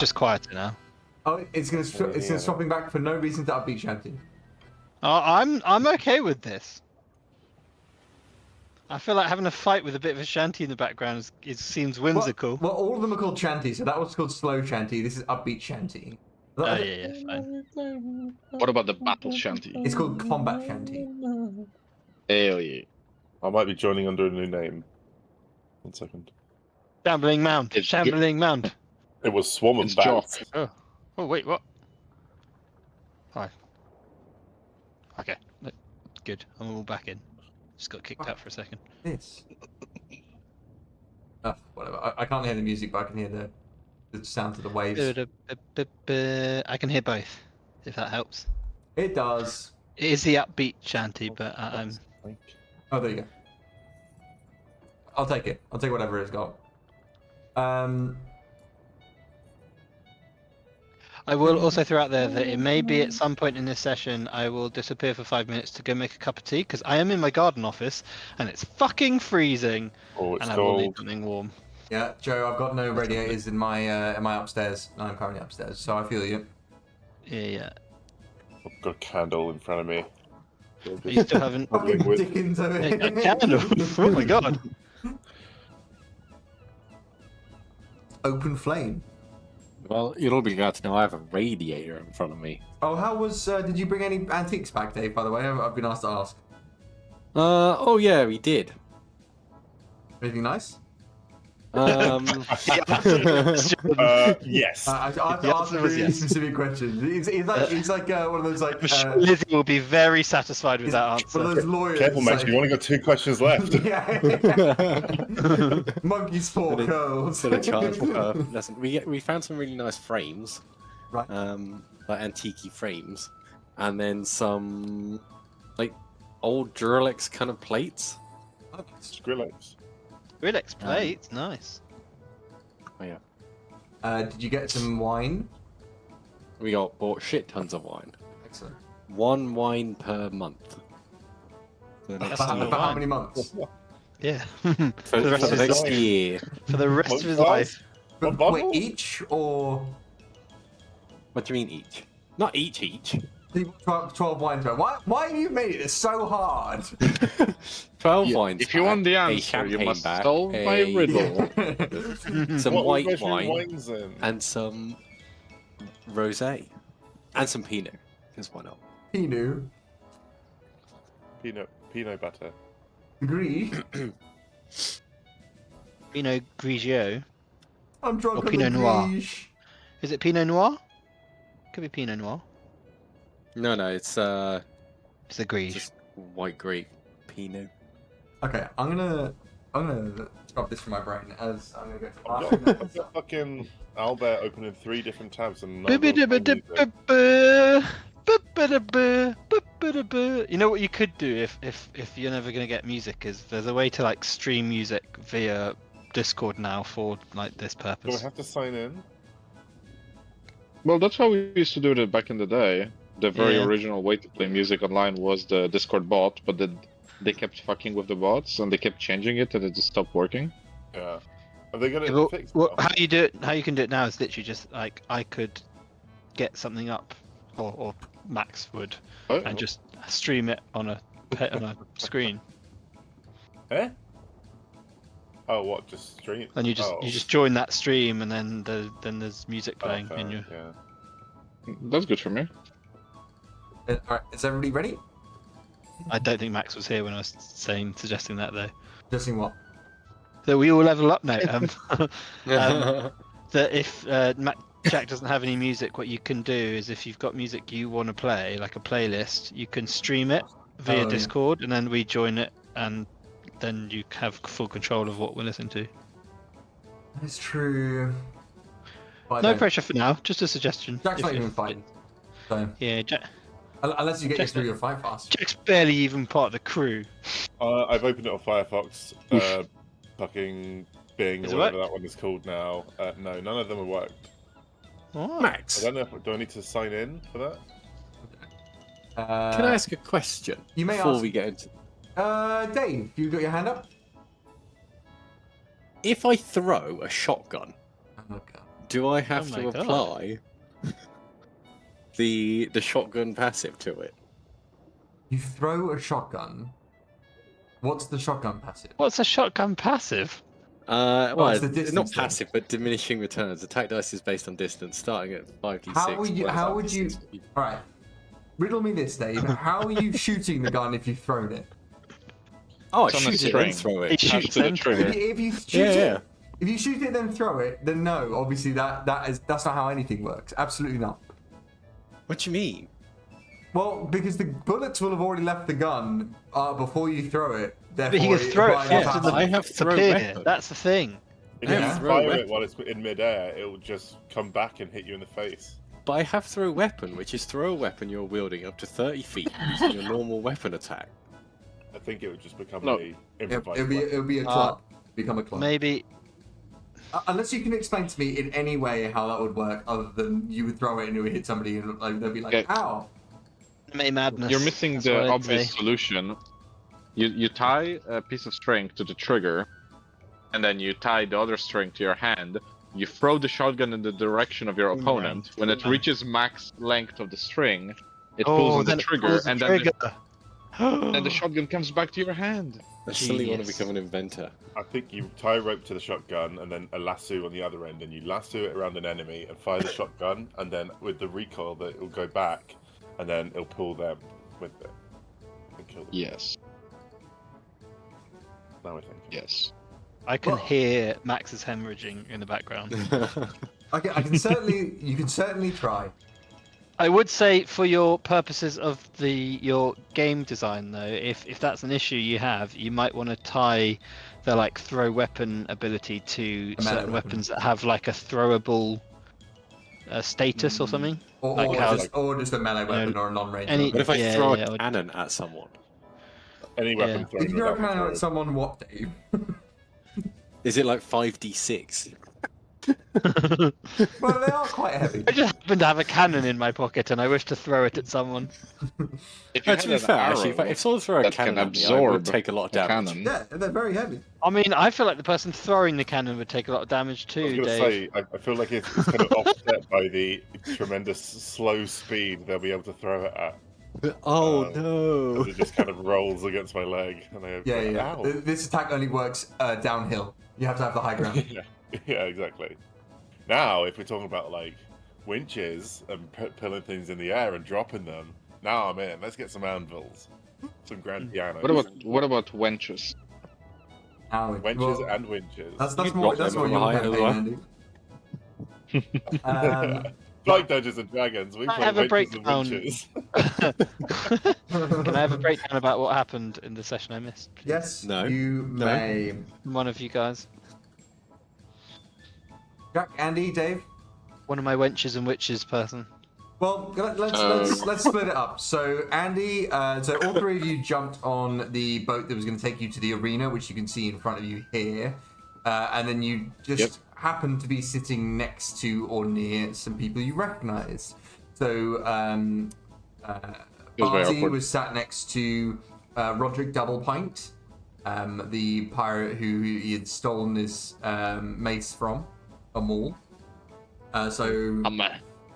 Just quieter now. Oh, it's gonna swapping back for no reason to upbeat shanty. I'm okay with this. I feel like having a fight with a bit of a shanty in the background seems whimsical. Well, all of them are called shanty, so that was called slow shanty. This is upbeat shanty. Oh yeah, fine. What about the battle shanty? It's called combat shanty. Hell yeah. I might be joining under a new name. 1 second. Shambling Mound. It's Shambling Mound. It was Swam and It's Jock. Bat. Oh wait, what? Hi. Okay, good. I'm all back in. Just got kicked out for a second. This. Oh, whatever. I can't hear the music, but I can hear the sound of the waves. I can hear both, if that helps. It does. It is the upbeat shanty, but I'm. Oh, there you go. I'll take it. I'll take whatever it's got. I will also throw out there that it may be at some point in this session I will disappear for 5 minutes to go make a cup of tea because I am in my garden office and it's fucking freezing Oh, it's and I will need cold. something warm. Yeah, Joe, I've got no radiators in my upstairs. No, I'm currently upstairs, so I feel you. Yeah. I've got a candle in front of me. You still haven't. Fucking with- Dickens of A it. candle. Oh my god. Open flame. Well, you'll all be glad to know I have a radiator in front of me. Oh, how was? Did you bring any antiques back, Dave? By the way, I've been asked to ask. Oh yeah, we did. Anything nice? Yes. I have to The ask answer was really yes. specific questions. It's like one of those like. I'm sure Lizzie will be very satisfied with that One of answer. those lawyers. Careful, like, Max. You've only got 2 questions left. Yeah. Monkey's paw Gonna- curls. Gonna charge for listen, we found some really nice frames, Right. like antique frames, and then some like old Duralex kind of plates. Skrillex. Relax plates, nice. Oh yeah, Did you get some wine? we bought shit tons of wine. Excellent. 1 wine per month. For the That's next a lot year. of For how wine. many months? Yeah. For the rest the of his next life. year. For the rest of his What life. A bottle? Wait, each or What do you mean each? Not each. 12 wines? Why have you made it so hard? 12 Yeah, wines. if you want the answer, you champagne must back, solve my a- riddle. Some What white was your wine. wines then? And some rosé. And some Pinot. Because why not? Pinot, Peanut butter. Gris. Pinot Grigio. I'm drunk Or on Pinot the Noir. Gris. Is it Pinot Noir? Could be Pinot Noir. No, it's It's the Grige. just white grape Pinot. Okay, I'm gonna drop this from my brain as I'm gonna go to the I've bathroom. got, I've got fucking Albert opening 3 different tabs and none of them play music. You know what you could do if you're never gonna get music is there's a way to like stream music via Discord now for like this Do I purpose. have to sign in? Well, that's how we used to do it back in the day. The very Yeah. original way to play music online was the Discord bot, but then they kept fucking with the bots and they kept changing it and it just stopped working. Yeah. Are they gonna Yeah, well, fix well, that? how you can do it now is literally just like I could get something up, or Max would, Oh, and just stream it on a screen, Eh? Oh, what? Just stream? and you Oh. just join that stream, and then there's music Oh, playing fair, in your. yeah. That's good for me. Alright, is everybody ready? I don't think Max was here when I was suggesting that though. Guessing what? So we all level up now. That if Jack doesn't have any music, what you can do is if you've got music you want to play, like a playlist, you can stream it via Oh, yeah. Discord, and then we join it, and then you have full control of what we're listening to. It's true. But I No don't- pressure for now, just a suggestion. Jack's If- not even if- fighting. So, Yeah, unless you get Jack's through not- your fight fast. Jack's barely even part of the crew. I've opened it on Firefox. Fucking Bing, Has or it whatever worked? that one is called now. No, none of them have worked. Oh. I Max, don't know if do I need to sign in for that? can I ask a question you may before ask- we get into... Dave, you got your hand up? If I throw a shotgun, Oh god. Do I have Oh to my God. apply the shotgun passive to it? You throw a shotgun. What's the shotgun passive? What's a shotgun passive? Well, it's the not distance thing. passive, but diminishing returns. Attack dice is based on distance, starting at 5d6. How would you? works How out would to you? 6 feet. All right. Riddle me this, Dave. How are you shooting the gun if you've thrown it? Oh, I It's on a shoot it and string. throw It it. shoots Attached to the then. trigger. If you shoot Yeah, it, yeah. if you shoot it then throw it, then no. Obviously that's not how anything works. Absolutely not. What do you mean? Well, because the bullets will have already left the gun before you throw it. But Therefore, he can throw it applies yeah, faster a than I passive. have throw disappear. weapon. That's the thing. If Yeah. you Throw fire weapon. it while it's in midair, it will just come back and hit you in the face. But I have throw weapon, which is throw a weapon you're wielding up to 30 feet using your normal weapon attack. I think it would just become No. a improvised It'll weapon. be a club. Become a club. Maybe. Unless you can explain to me in any way how that would work, other than you would throw it and it would hit somebody and like, they'll be like, Okay. "Ow!" Maybe madness. You're missing That's the what I'd obvious say. solution. You tie a piece of string to the trigger, and then you tie the other string to your hand. You throw the shotgun in the direction of your opponent. When it reaches max length of the string, it pulls on the then it trigger, pulls the and trigger. then the shotgun comes back to your hand. I suddenly want to Genius. become an inventor. I think you tie a rope to the shotgun and then a lasso on the other end, and you lasso it around an enemy and fire the shotgun, and then with the recoil, that it will go back, and then it'll pull them with it and kill them. Yes, Now I think. yes. I can Well- hear Max's hemorrhaging in the background. I can certainly, you can certainly try. I would say, for your purposes of your game design, though, if that's an issue you have, you might want to tie the like throw weapon ability to A melee certain weapon. weapons that have like a throwable status or something. Or, Like how- or just a melee weapon or a non-range any- weapon. What if I Yeah, throw yeah, a or- cannon at someone? Any weapon Yeah. thrown If you without recommend throwing. someone what, Dave? Is it like 5d6? Well, they are quite heavy. I just happen to have a cannon in my pocket and I wish to throw it at someone. If you To had be an fair, actually, arrow if someone threw a that can cannon at me, I absorb would take a lot of the damage. cannon, Yeah, they're very heavy. I mean, I feel like the person throwing the cannon would take a lot of damage I was too, gonna Dave. say, I feel like it's kind of offset by the tremendous slow speed they'll be able to throw it at. Oh Um, no! It just kind of rolls against my leg, and I Yeah. Ow. This attack only works downhill. You have to have the high ground. yeah, exactly. Now, if we're talking about like winches and pulling things in the air and dropping them, now I'm in. Let's get some anvils, some grand pianos. what about wenches? Ow, wenches well, and winches? that's You more drop that's them more from your height as campaign, Andy. Like Dungeons and Dragons, we I play have a wenches and breakdown. winches. Can I have a breakdown about what happened in the session I missed? please? Yes, No. you No. may. From one of you guys. Jack, Andy, Dave. One of my wenches and witches person. Well, let's split it up. So Andy, so all three of you jumped on the boat that was going to take you to the arena, which you can see in front of you here, and then you just Yep. happened to be sitting next to or near some people you recognise. So It was very Barty awkward. was sat next to Roderick Doublepint, the pirate who he had stolen his mace from a mall. So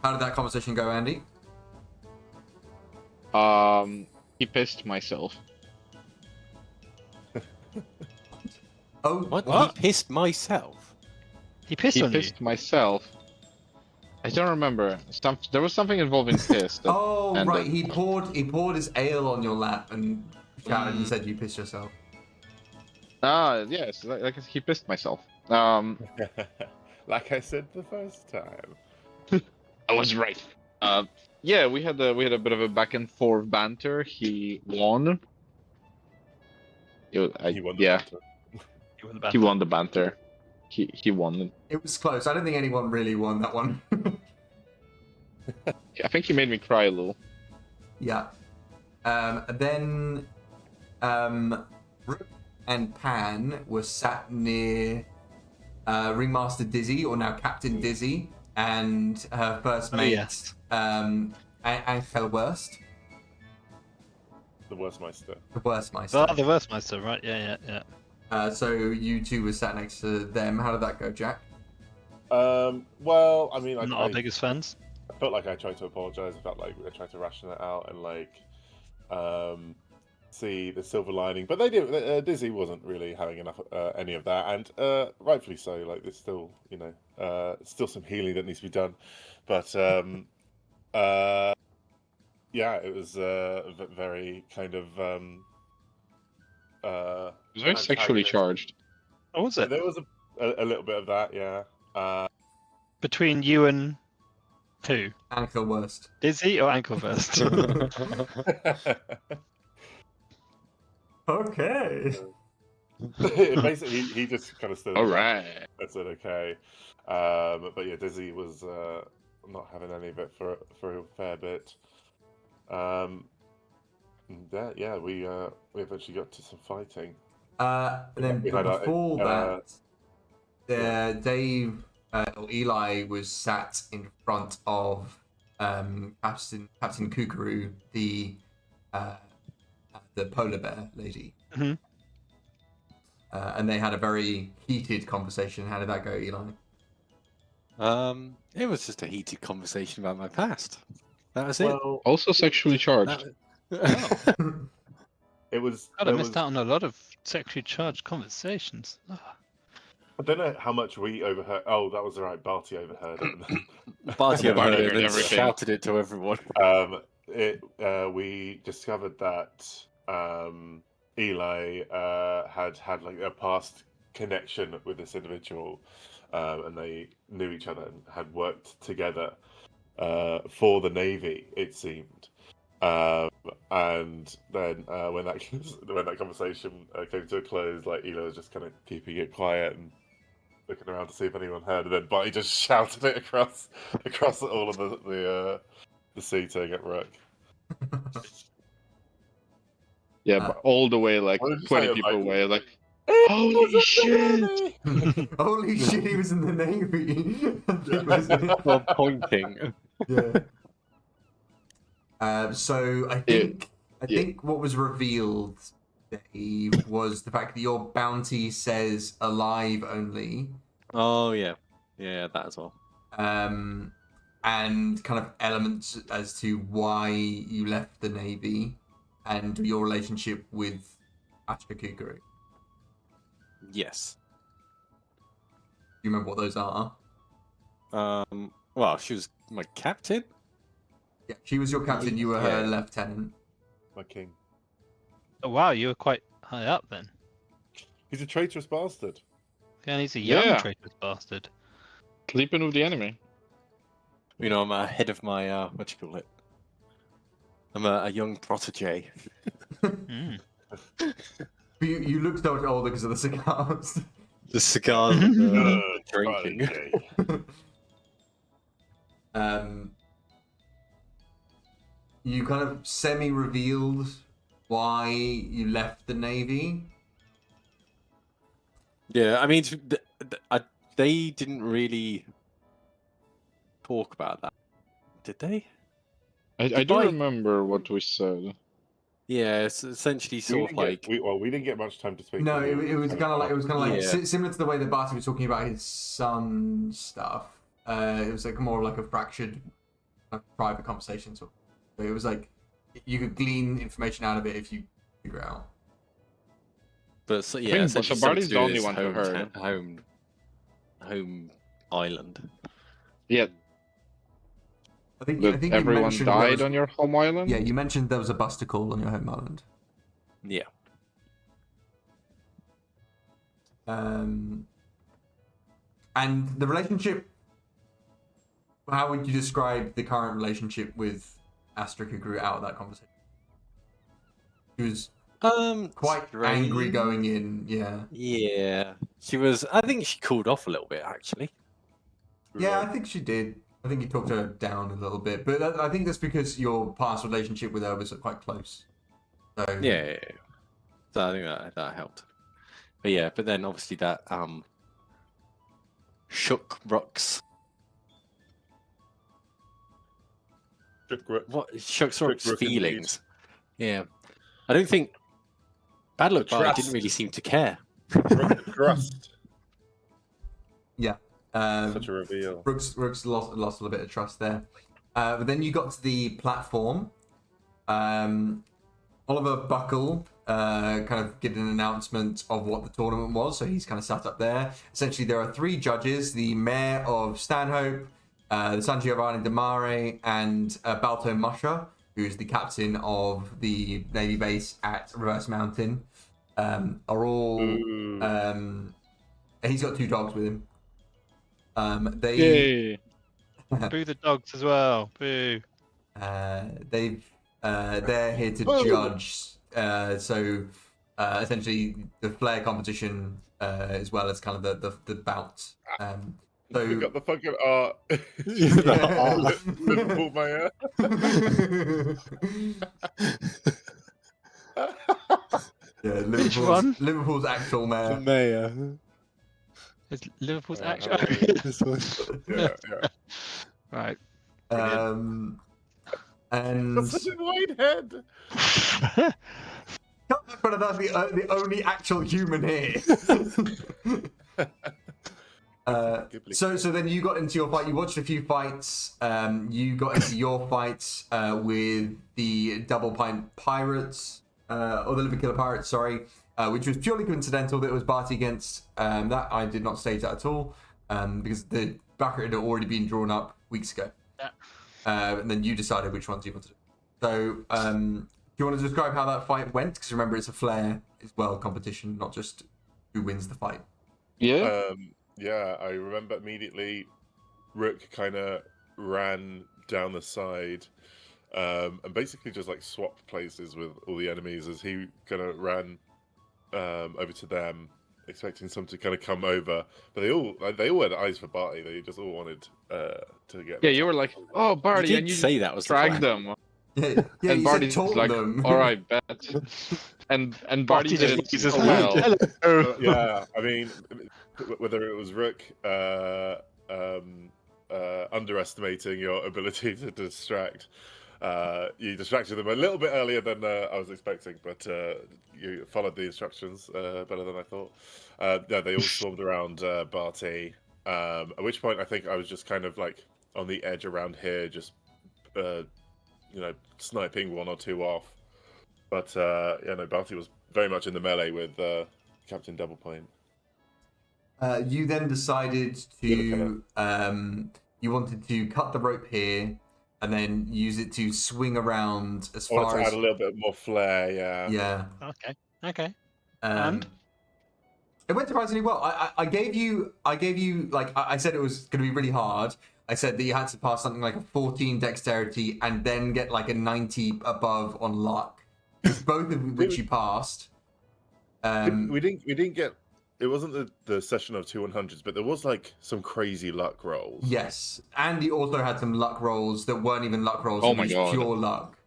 how did that conversation go, Andy? He pissed myself. Oh, What? What? He pissed myself. He pissed He on pissed myself. I don't remember. There was something involving piss. that Oh ended. right, he poured his ale on your lap and shouted and said you pissed yourself. Yes, like he pissed myself. Like I said the first time. I was right. Yeah, we had a bit of a back and forth banter. He won. He won the yeah, battle. you. he won the banter. He won. It was close. I don't think anyone really won that one. I think he made me cry a little. Yeah. Then Rook and Pan were sat near Ringmaster Dizzy, or now Captain Dizzy, and her first mate, yes. Angel Worst. The Worstmeister. The Worstmeister. Oh, the Versemeister, right? Yeah. So you two were sat next to them. How did that go, Jack? Well, I mean, Not our biggest fans. I felt like I tried to apologize. I felt like I tried to ration it out and see the silver lining. But they did. Dizzy wasn't really having enough any of that, and rightfully so. Like there's still, still some healing that needs to be done. But yeah, it was very kind of It was very sexually charged. Oh, was it? There was a little bit of that, yeah. Between you and who? Ankle worst. Dizzy or Ankleverse? Okay. Basically, he just kind of stood. All right. I said okay, but yeah, Dizzy was not having any of it for a fair bit. Yeah, we eventually got to some fighting. And then We had before that, Dave or Eli was sat in front of Captain Kukuru, the polar bear lady. Mhm. And they had a very heated conversation. How did that go, Eli? It was just a heated conversation about my past. That was it. Well, Also sexually charged. it was. God, I there missed was- out on a lot of sexually charged conversations. Ah. I don't know how much we overheard. Oh, that was right. Barty overheard it. Barty overheard Barty it heard and everything. shouted it to everyone. We discovered that Eli had like a past connection with this individual, and they knew each other and had worked together for the Navy. It seemed, and then when that conversation came to a close, like Eli was just kind of keeping it quiet and looking around to see if anyone heard, and then Barty just shouted it across all of the seating at Rook. Yeah, but all the way, like What did you 20 say, people like- away, like, It holy was a shit! Navy! Holy shit, he was in the Navy. Well, pointing. Yeah. So I think what was revealed, Dave, was the fact that your bounty says alive only, Oh yeah, yeah, that as well. and kind of elements as to why you left the Navy and your relationship with Astra Kukuru. Do Yes. you remember what those are? Well, she was my captain. Yeah, she was your captain. You were her Yeah. lieutenant. My king. Oh, wow, you were quite high up then. He's a traitorous bastard. And he's a young Yeah. traitorous bastard. Sleeping with the enemy. You know, I'm ahead of my what do you call it? I'm a young protege. Mm. But you looked so much older because of the cigars. The cigars, and, Ugh, drinking. protege. You kind of semi-revealed why you left the Navy. Yeah, I mean, they didn't really talk about that, did they? I do I- remember what we said. Yeah, it's essentially We sort of didn't like we didn't get much time to speak. No, to him. it was kind of like Yeah. similar to the way that Barty was talking about his son stuff. It was like more like a fractured, private conversation. So it was like you could glean information out of it if you figure it out. But so, I yeah, think essentially Barty's the to only his one who heard. home island. Yeah, I think that you everyone mentioned there died was- on your home island. Yeah, you mentioned there was a buster call on your home island. Yeah. And the relationship. How would you describe the current relationship with Astra Kukuru out of that conversation? She was quite angry strange. going in. Yeah. Yeah, she was. I think she cooled off a little bit actually. Yeah, I think she did. I think you talked her down a little bit, but I think that's because your past relationship with her was quite close. So Yeah. So I think that helped. But yeah, but then obviously that shook Rook's shook Rook's Rook indeed. feelings. Yeah, I don't think Bad Luck Barty Trust. didn't really seem to care. Trust. Yeah. Such a reveal. Brooks lost a little bit of trust there. But then you got to the platform. Oliver Buckle kind of did an announcement of what the tournament was, so he's kind of sat up there. Essentially, there are 3 judges: the mayor of Stanhope, the San Giovanni de Mare, and Balto Musher, who's the captain of the Navy base at Reverse Mountain. Are all and he's got 2 dogs with him. Yay. Boo the dogs as well. Boo. They're here to judge. So essentially, the flare competition as well as kind of the bout. So We got the fucking art. Liverpool mayor. yeah, Which one? Liverpool's actual The mayor. mayor. It's Liverpool's Yeah, action. This one. Yeah. Right. And That's such a wide head. but that's the only actual human here. So then you got into your fight. You watched a few fights. You got into your fights with the Double Pint Pirates, or the Living Killer Pirates, sorry, which was purely coincidental that it was Barty against that. I did not stage that at all because the backer had already been drawn up weeks ago. Yeah. And then you decided which ones you wanted to do. So do you want to describe how that fight went? Because remember, it's a flare as well competition, not just who wins the fight. Yeah. Yeah, I remember immediately Rook kind of ran down the side and basically just like swapped places with all the enemies as he kind of ran over to them, expecting some to kind of come over. But they all had eyes for Barty. They just all wanted to get. Yeah, you were like, "Oh, Barty," You and did you say that was the dragged plan. them. Yeah, And you said Barty's told like, them. "All right, bet." And Barty Barty did just it uses so hand. well. Yeah, I mean, whether it was Rook underestimating your ability to distract. You distracted them a little bit earlier than I was expecting, but you followed the instructions better than I thought. Yeah, they all swarmed around Barty, at which point I think I was just kind of like on the edge around here, just sniping 1 or 2 off. But Barty was very much in the melee with Captain Double Point. You then decided to you wanted to cut the rope here and then use it to swing around as I wanted far to as add a little bit more flair, yeah. yeah. Okay. And it went surprisingly well. I gave you like I said it was going to be really hard. I said that you had to pass something like a 14 dexterity and then get like a 90 above on luck. Both of which you passed. We didn't get. It wasn't the session of 2 100s, but there was like some crazy luck rolls. Yes, Andy also had some luck rolls that weren't even luck rolls. Oh it my was God. pure luck.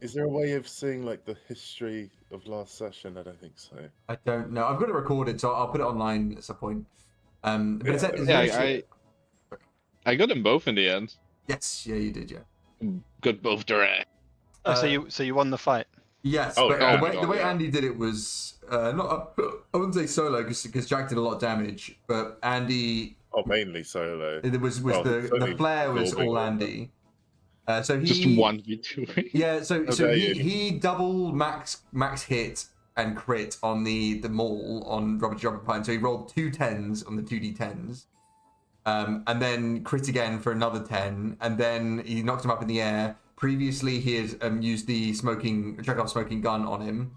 Is there a way of seeing like the history of last session? I don't think so. I don't know. I've got it recorded, so I'll put it online at some point. But it's Yeah, actually- I got them both in the end. yes, yeah, you did, yeah. Got both direct. Oh, so you won the fight. Yes, Oh, but oh the my way, God, the way yeah. Andy did it was not. I wouldn't say solo because Jack did a lot of damage, but Andy Oh, mainly solo. it was Well, the certainly flare was absorbing all all of Andy. So he Just 1v2. yeah. So Okay. he double max hit and crit on the maul on Robert Jumper Pine. So he rolled 2 10s on the 2d10s. And then crit again for another 10, and then he knocked him up in the air. Previously, he had used the Chekhov smoking gun on him.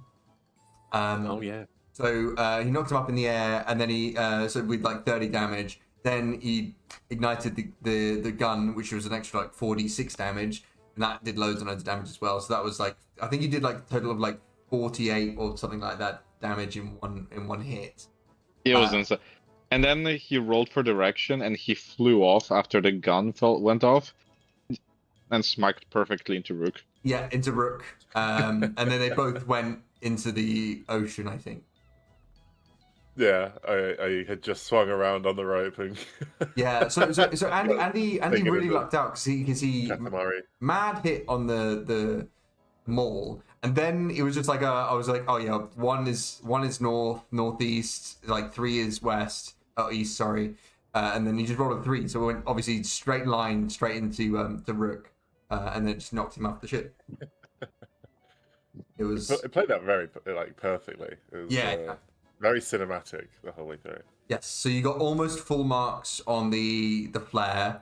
Oh yeah. So he knocked him up in the air, and then he so with like 30 damage. Then he ignited the gun, which was an extra like 46 damage, and that did loads and loads of damage as well. So that was like I think he did like a total of like 48 or something like that damage in one hit. It was insane. And then he rolled for direction and he flew off after the gun went off and smacked perfectly into Rook. Yeah, into Rook. And then they both went into the ocean, I think. Yeah, I had just swung around on the rope and Yeah, so Andy Taking really it lucked out because he Katamari. mad hit on the maul, and then it was just like I was like, oh yeah, one is northeast, like 3 is west, east, sorry. And then he just rolled a 3, so it went obviously straight line straight into the Rook, and then just knocked him off the ship. It was It played that very perfectly. It was, yeah. Very cinematic the whole way through. Yes, so you got almost full marks on the flare.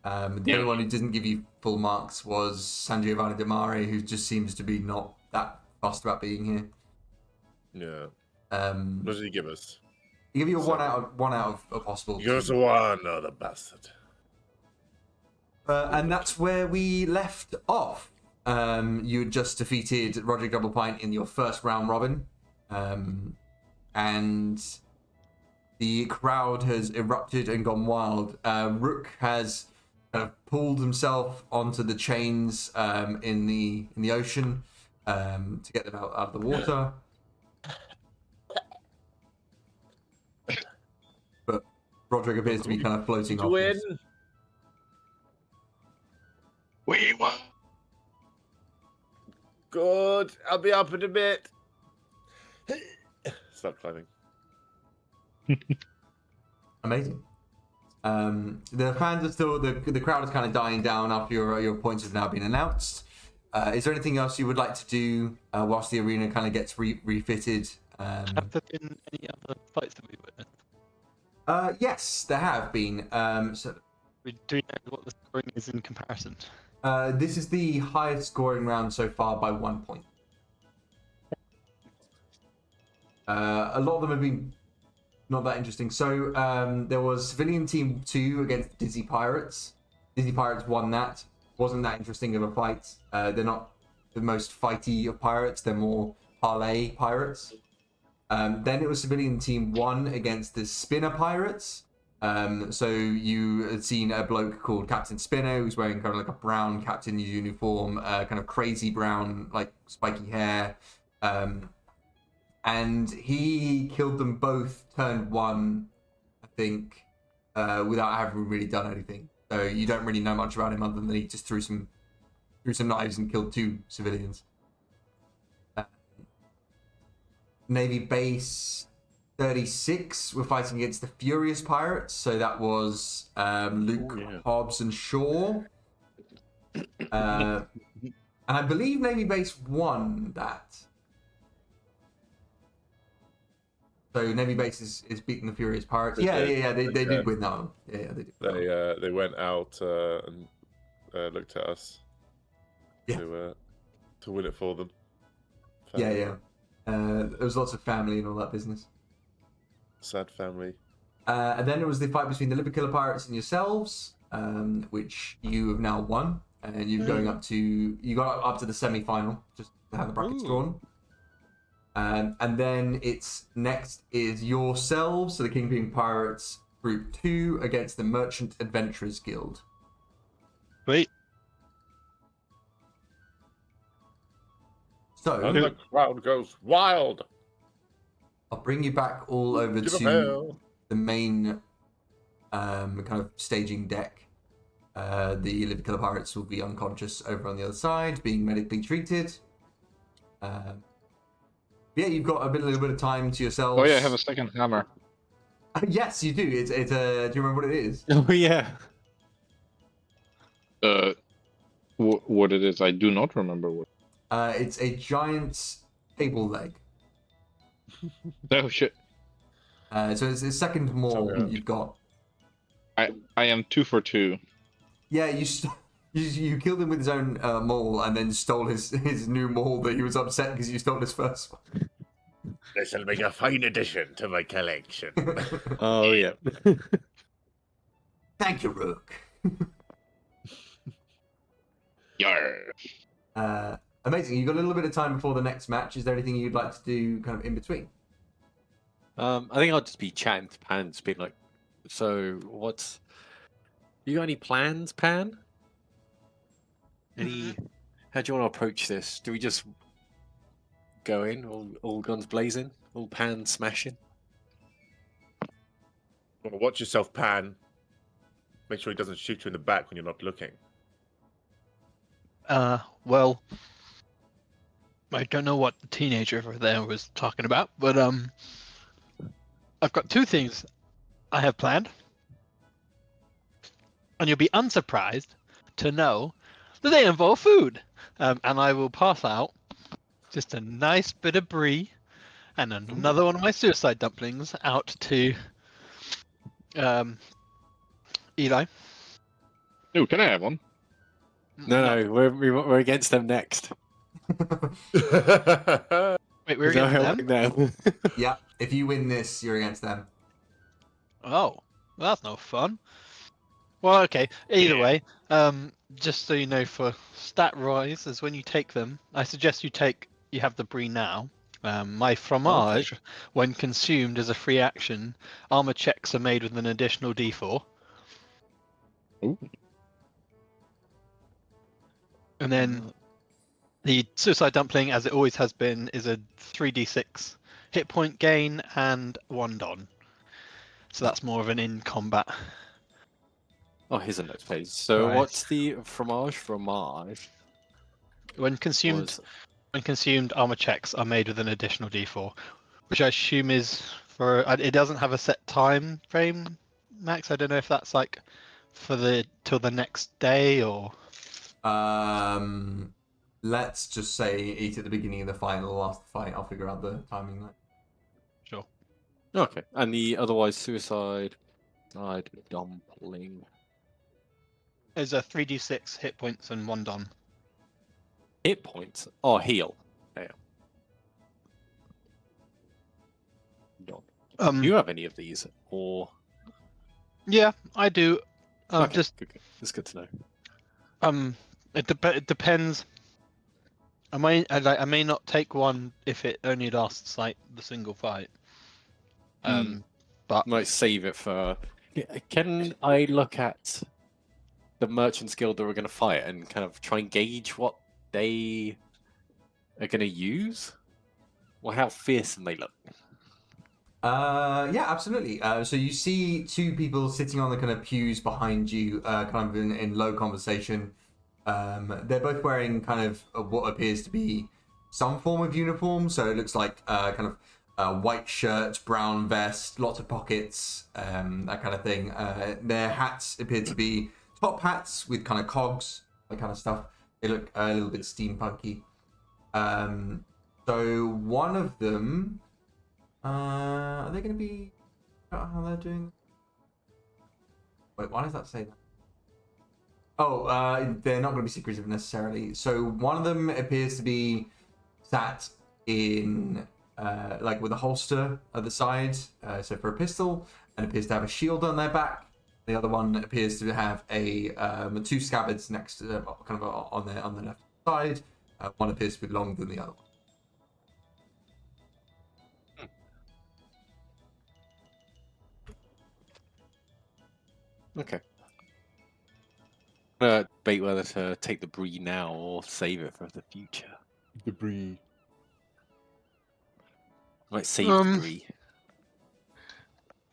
The only one who didn't give you full marks was San Giovanni de Mare, who just seems to be not that fussed about being here. Yeah. What did he give us? He gave you a one out of possible. Give us a 1, oh, the bastard. And that's where we left off. You had just defeated Roderick Double Pint in your first round robin. And the crowd has erupted and gone wild. Rook has kind of pulled himself onto the chains in the ocean to get them out of the water. But Roderick appears to be kind of floating off. Win. We won. Good. I'll be up in a bit. Stop climbing. Amazing. The fans are still the crowd is kind of dying down after your points have now been announced. Is there anything else you would like to do whilst the arena kind of gets refitted? Have there been any other fights that we witnessed? Yes, there have been. So Do we know what the scoring is in comparison? this is the highest scoring round so far by 1 point. A lot of them have been not that interesting. So there was Civilian Team 2 against Dizzy Pirates. Dizzy Pirates won that. Wasn't that interesting of a fight. They're not the most fighty of pirates. They're more parlay pirates. Then it was Civilian Team 1 against the Spinner Pirates. So you had seen a bloke called Captain Spinner who's wearing kind of like a brown captain uniform, kind of crazy brown, like spiky hair. And he killed them both, turned 1, I think, without having really done anything. So you don't really know much about him other than he just threw some knives and killed 2 civilians. Navy Base 36 were fighting against the Furious Pirates. So that was Luke, Hobbs, and Shaw. And I believe Navy Base won that. So Navy Base is beating the Furious Pirates. Yeah. They did win that one. Yeah, they did. They went out and looked at us to win it for them. Yeah. There was lots of family and all that business. Sad family. And then there was the fight between the Liverkiller Pirates and yourselves, which you have now won, and you're going up to you got up to the semi-final just to have the brackets drawn. And then it's next is yourselves, so the Kingpin Pirates Group 2 against the Merchant Adventurers Guild. Wait. So And the crowd goes wild. I'll bring you back all over to the main kind of staging deck. The Liverkiller Pirates will be unconscious over on the other side, being medically treated. Yeah, you've got a little bit of time to yourselves. Oh yeah, I have a second hammer. Yes, you do. It's do you remember what it is? Oh yeah. What it is, I do not remember what. It's a giant table leg. Oh shit! So it's a second maul you've got. I am 2 for 2. Yeah, you killed him with his own maul and then stole his new maul that he was upset because you stole his first one. This will make a fine addition to my collection. Oh yeah. Thank you, Rook. Yarr. Amazing. You've got a little bit of time before the next match. Is there anything you'd like to do kind of in between? I think I'll just be chatting to Pan, just being like, so what's... You got any plans, Pan? How do you want to approach this? Do we just go in, all guns blazing, all Pan smashing? Well, watch yourself, Pan. Make sure he doesn't shoot you in the back when you're not looking. Well, I don't know what the teenager over there was talking about, but I've got 2 things I have planned, and you'll be unsurprised to know that they involve food. And I will pass out just a nice bit of brie and another one of my suicide dumplings out to Eli. Ooh, can I have one? No, we're against them next. Wait, we're There's no against them? helping them. Yeah, if you win this, you're against them. Oh, well, that's no fun. Well, okay. Either Yeah. way, just so you know, for stat rise, is when you take them. I suggest you have the brie now. My fromage, when consumed as a free action, armor checks are made with an additional D4. Ooh. And then the suicide dumpling, as it always has been, is a 3d6 hit point gain and 1 don. So that's more of an in combat. Oh, here's a note page. So Right. what's the fromage? When consumed, armor checks are made with an additional D4, which I assume is for. It doesn't have a set time frame, Max. I don't know if that's like for till the next day or. Let's just say eat at the beginning of the fight or the last fight. I'll figure out the timing. Sure. Okay, and the otherwise suicide dumpling. There's a 3d6 hit points and 1 don. Hit points or heal. Yeah. Do you have any of these or? Yeah, I do. Okay, Just good. It's good to know. it depends. I may not take one if it only lasts like the single fight. But Might save it for. Can I look at the Merchants Guild that we're going to fight and kind of try and gauge what they are going to use, or how fearsome they look? Yeah, absolutely. So you see two people sitting on the kind of pews behind you, kind of in low conversation. They're both wearing kind of what appears to be some form of uniform. So it looks like kind of white shirt, brown vest, lots of pockets, that kind of thing. Their hats appear to be top hats with kind of cogs, that kind of stuff. They look a little bit steampunky. So one of them. Are they going to be how they're doing? Wait, why does that say that? Oh, they're not going to be secretive necessarily. So one of them appears to be sat in like with a holster at the side, so for a pistol, and appears to have a shield on their back. The other one appears to have a two scabbards next to them, kind of on the left side. One appears to be longer than the other one. Okay. Debate whether to take the brie now or save it for the future. Debris. Might save the brie.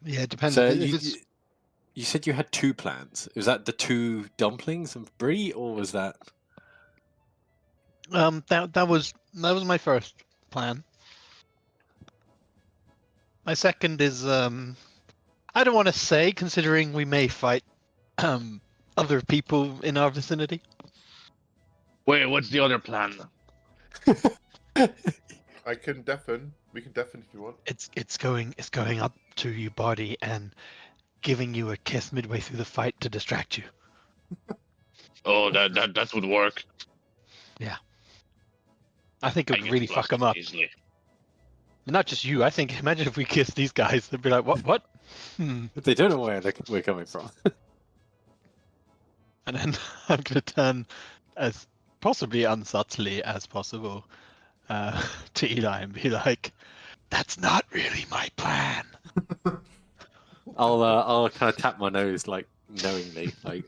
Yeah, it depends. So you said you had two plans. Was that the two dumplings and brie, or was that? That was my first plan. My second is I don't want to say, considering we may fight other people in our vicinity. Wait, what's the other plan? I can deafen. We can deafen if you want. It's going up to your body and giving you a kiss midway through the fight to distract you. Oh, that would work. Yeah. I think it would really fuck them up. Easily. Not just you. I think imagine if we kissed these guys, they'd be like, "What? They don't know where we're coming from. And then I'm gonna turn as possibly unsubtly as possible to Eli and be like, "That's not really my plan." I'll kind of tap my nose like knowingly, like.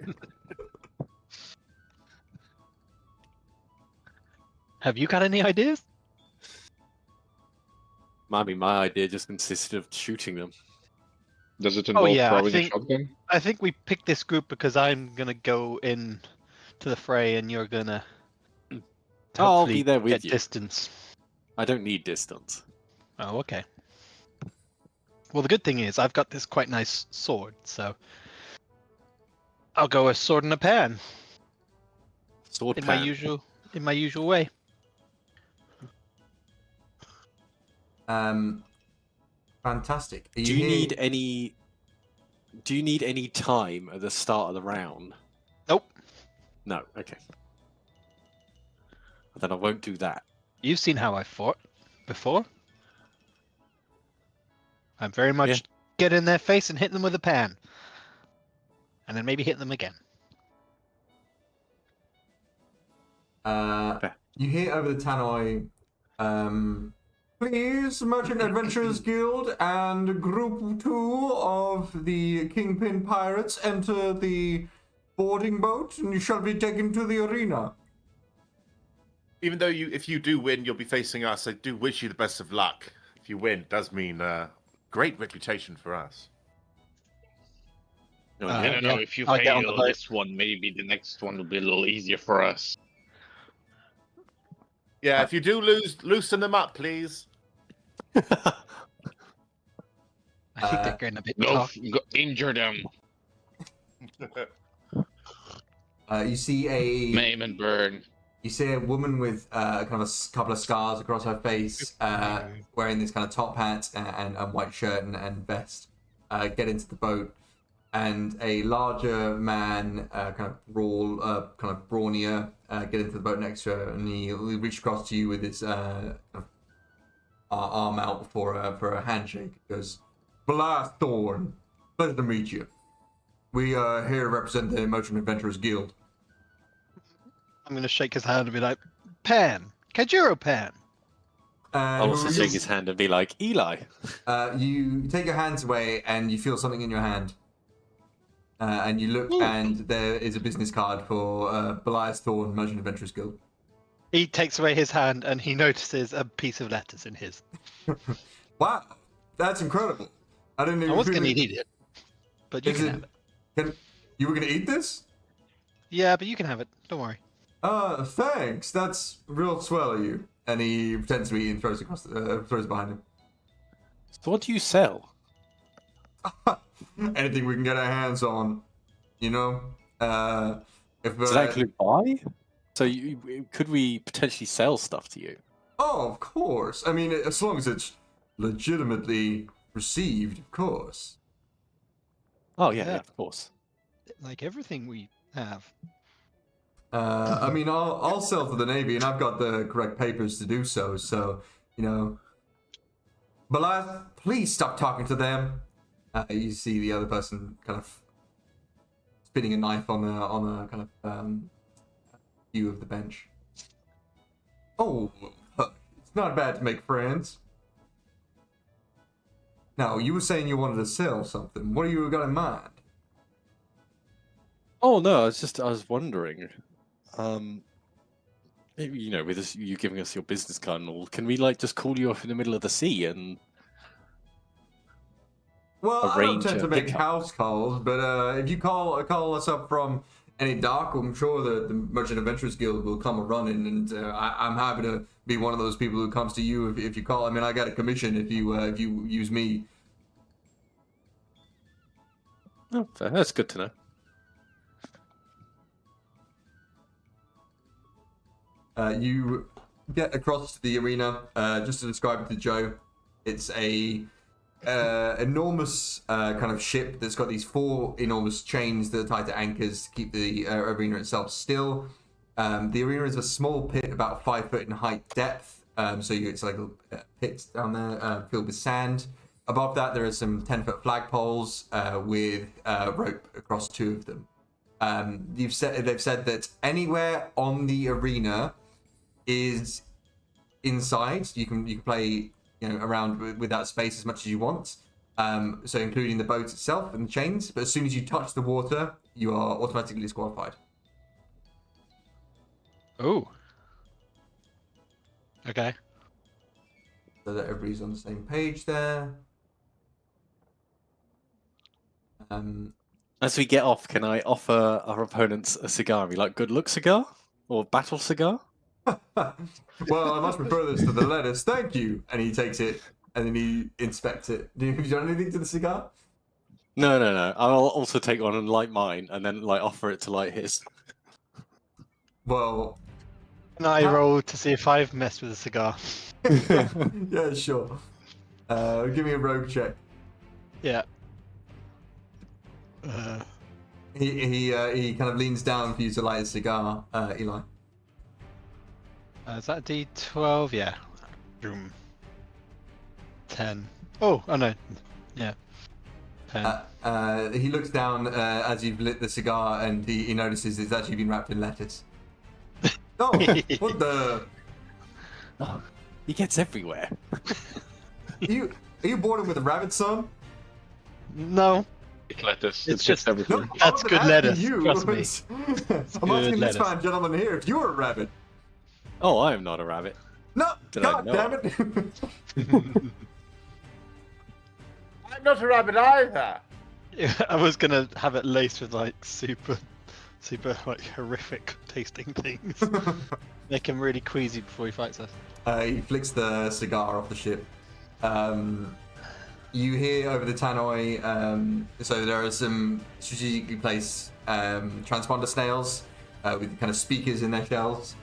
Have you got any ideas? My idea just consisted of shooting them. Does it involve throwing a shotgun? I think we picked this group because I'm gonna go in to the fray and you're gonna. I'll be there with get you. Distance. I don't need distance. Oh, okay. Well, the good thing is I've got this quite nice sword, so I'll go a sword and a pan Sword in pan. my usual way. Fantastic. Do you need any time at the start of the round? Nope. No. Okay. Then I won't do that. You've seen how I fought before. I'm very much get in their face and hit them with a pan. And then maybe hit them again. You hear over the tannoy, please, Merchant Adventurers Guild and Group 2 of the Kingpin Pirates enter the boarding boat, and you shall be taken to the arena. Even though if you do win, you'll be facing us. I do wish you the best of luck. If you win, it does mean great reputation for us. I don't know, if you fail this one, maybe the next one will be a little easier for us. Yeah, if you do lose, loosen them up, please. I think they're getting a bit tough. Go injure them. You see a Maim and burn. You see a woman with kind of a couple of scars across her face, wearing this kind of top hat and white shirt and vest, get into the boat, and a larger man, kind of brawnier, get into the boat next to her, and he'll reach across to you with his arm out for a handshake. He goes, "Blythe Thorn, pleasure to meet you. We are here to represent the Merchant Adventurers Guild." I'm going to shake his hand and be like, Pan! Kajuro Pan! I'll also shake his hand and be like, Eli. You take your hands away and you feel something in your hand. And you look and there is a business card for Blythe Thorn, Merchant Adventurers Guild. He takes away his hand and he notices a piece of letters in his. Wow, that's incredible. I didn't even. I was going to eat it, but you can have it. You were going to eat this? Yeah, but you can have it. Don't worry. Thanks. That's real swell of you. And he pretends to eat and throws behind him. So what do you sell? Anything we can get our hands on, you know. Does that include buy? So could we potentially sell stuff to you? Oh, of course. I mean, as long as it's legitimately received, of course. Oh yeah, of course. Like everything we have. I mean, I'll sell to the Navy, and I've got the correct papers to do so. So, you know. Blythe, please stop talking to them. You see the other person kind of spinning a knife on a kind of view of the bench. Oh, it's not bad to make friends. Now, you were saying you wanted to sell something. What do you got in mind? Oh no, I was wondering. Maybe, you know, with this, you giving us your business card and all, can we like just call you off in the middle of the sea and? Well, I don't tend to make house calls, but if you call us up from any dock, I'm sure the Merchant Adventurers Guild will come a-running, and I'm happy to be one of those people who comes to you if you call. I mean, I got a commission if you use me. Oh, fair. That's good to know. You get across to the arena. Just to describe it to Joe, it's a enormous kind of ship that's got these 4 enormous chains that are tied to anchors to keep the arena itself still. The arena is a small pit, about 5 foot in height depth. So it's like a pit down there filled with sand. Above that, there are some 10-foot flagpoles with rope across 2 of them. They've said that anywhere on the arena is inside. You can play, you know, around with that space as much as you want. So including the boat itself and the chains. But as soon as you touch the water, you are automatically disqualified. Oh. Okay. So that everybody's on the same page there. As we get off, can I offer our opponents a cigar? We like good luck cigar or battle cigar? Well, I much prefer this to the lettuce. Thank you. And he takes it and then he inspects it. Do you do anything to the cigar? No. I'll also take one and light mine, and then like offer it to light his. Well, Can I roll to see if I've messed with the cigar? yeah, sure. Give me a rogue check. Yeah. He kind of leans down for you to light a cigar, Eli. Is that D12? Yeah. 10. Oh no. Yeah. 10. He looks down as you've lit the cigar, and he notices it's actually been wrapped in lettuce. Oh, what the? Oh, he gets everywhere. Are you born with a rabbit, son? No. Lettuce. It's just just- everything. No, That's I'm good asking lettuce, you. trust me. I'm asking Good this lettuce. fine gentleman here if you're a rabbit. Oh, I am not a rabbit. No, Did I God know? damn it! I'm not a rabbit either. I was gonna have it laced with like super like horrific tasting things. Make him really queasy before he fights us. He flicks the cigar off the ship. You hear over the tannoy, so there are some strategically placed transponder snails with kind of speakers in their shells,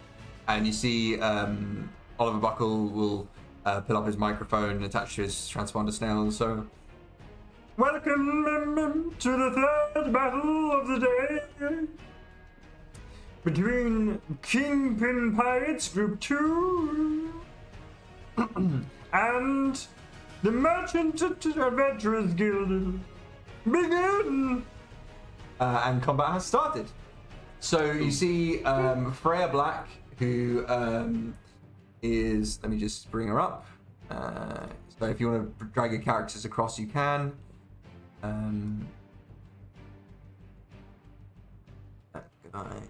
and you see Oliver Buckle will put up his microphone attached to his transponder snail, and so. Welcome to the third battle of the day between Kingpin Pirates Group 2 and the Merchant Adventurers Guild. Begin! And combat has started. So you see Freya Black, who is. Let me just bring her up. So if you want to drag your characters across, you can. Good night.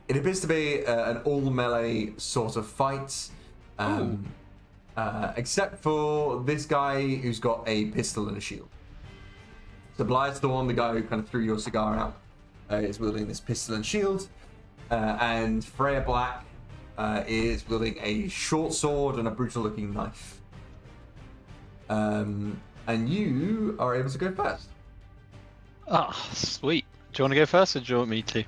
It appears to be an all melee sort of fight, except for this guy who's got a pistol and a shield. So Blythe Thorn, the guy who kind of threw your cigar out, is wielding this pistol and shield, and Freya Black is wielding a short sword and a brutal-looking knife. And you are able to go first. Ah, sweet. Do you want to go first, or do you want me to?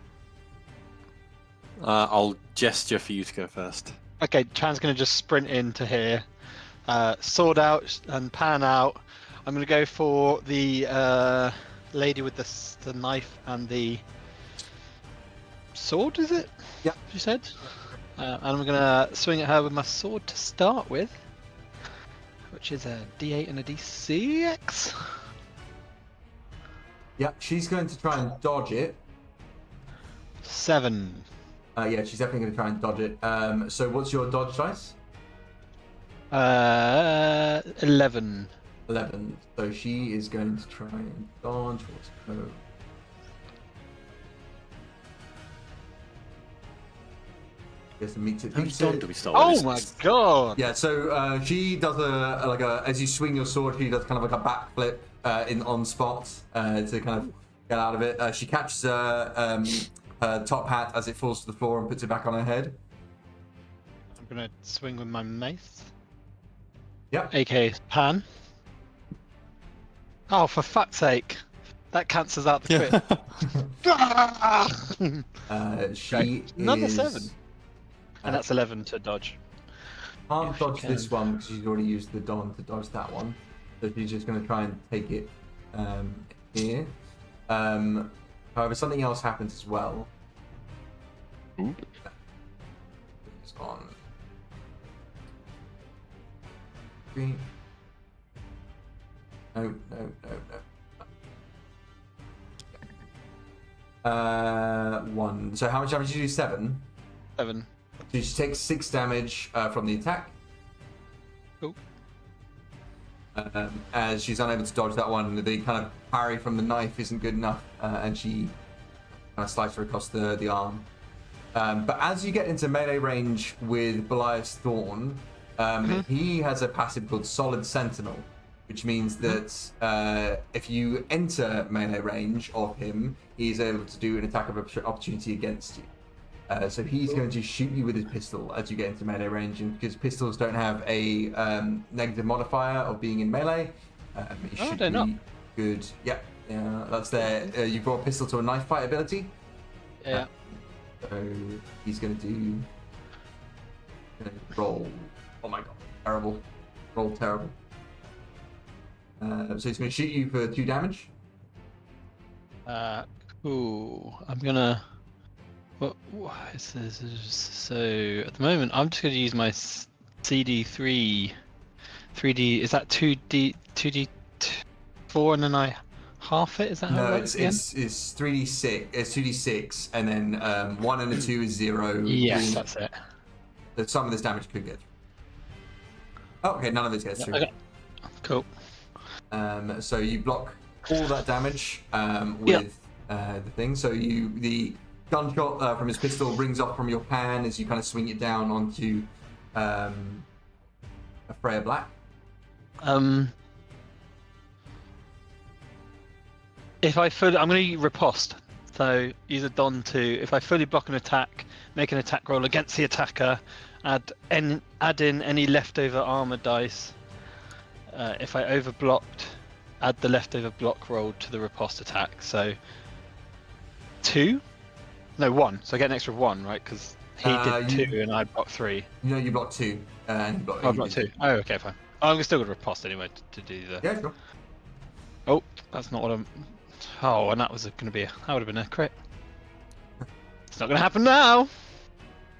I'll gesture for you to go first. Okay, Chan's gonna just sprint into here, sword out and pan out. I'm gonna go for the lady with the knife and the sword. Is it? Yeah. You said. And I'm gonna swing at her with my sword to start with, which is a D8 and a D6. Yeah, she's going to try and dodge it. 7. Yeah, she's definitely going to try and dodge it. So what's your dodge dice? 11. 11. So she is going to try and dodge. What's her... Guess it meets it. How many beats Don it. do we start Oh with? my god! Yeah, so she does as you swing your sword, she does kind of like a backflip on spot to kind of get out of it. She catches her top hat as it falls to the floor and puts it back on her head. I'm gonna swing with my mace. Yep. AK Pan. Oh, for fuck's sake! That cancels out the crit. She Another is... 7. And that's 11 to dodge. Can't If she dodge this can. one because she's already used the Don to dodge that one. So she's just going to try and take it here. However, something else happens as well. Ooh. It's on. Green. No. 1. So how much damage did you do? 7? 7. So she takes 6 damage from the attack. Cool. As she's unable to dodge that one, the kind of parry from the knife isn't good enough, and she kind of slices her across the arm. But as you get into melee range with Belias Thorn, he has a passive called Solid Sentinel, which means that if you enter melee range of him, he's able to do an attack of opportunity against you. So he's going to shoot you with his pistol as you get into melee range, and because pistols don't have a negative modifier of being in melee, it should they're be not. good. Yeah, that's their. You brought a pistol to a knife fight ability. Yeah. So he's going to do. Roll. Oh my god, terrible. Roll terrible. So he's going to shoot you for 2 damage. Cool. I'm gonna. What is this? So at the moment, I'm just gonna use my CD3. 3D. Is that 2D4 and then I half it? Is that how No, it works again? it's 3d6. It's 2d6, and then 1 and a 2 is 0. Yes, 3 that's it. So some of this damage could get through. Oh, okay, none of it gets through. Okay. Cool. So you block all that damage with the thing. So the gunshot from his pistol rings off from your pan as you kind of swing it down onto a Freya Black. If I fully, I'm going to riposte. So use a Don to, if I fully block an attack, make an attack roll against the attacker, add in any leftover armor dice. If I overblocked, add the leftover block roll to the riposte attack. So 2? No, 1. So I get an extra 1, right? Because he did 2 and I blocked 3. No, you block 2. And you block, I blocked 2. Oh, okay, fine. Oh, I'm still going to riposte anyway to do the. Yeah, sure. Oh, that's not what I'm. Oh, and that was going to be. That would have been a crit. It's not going to happen now.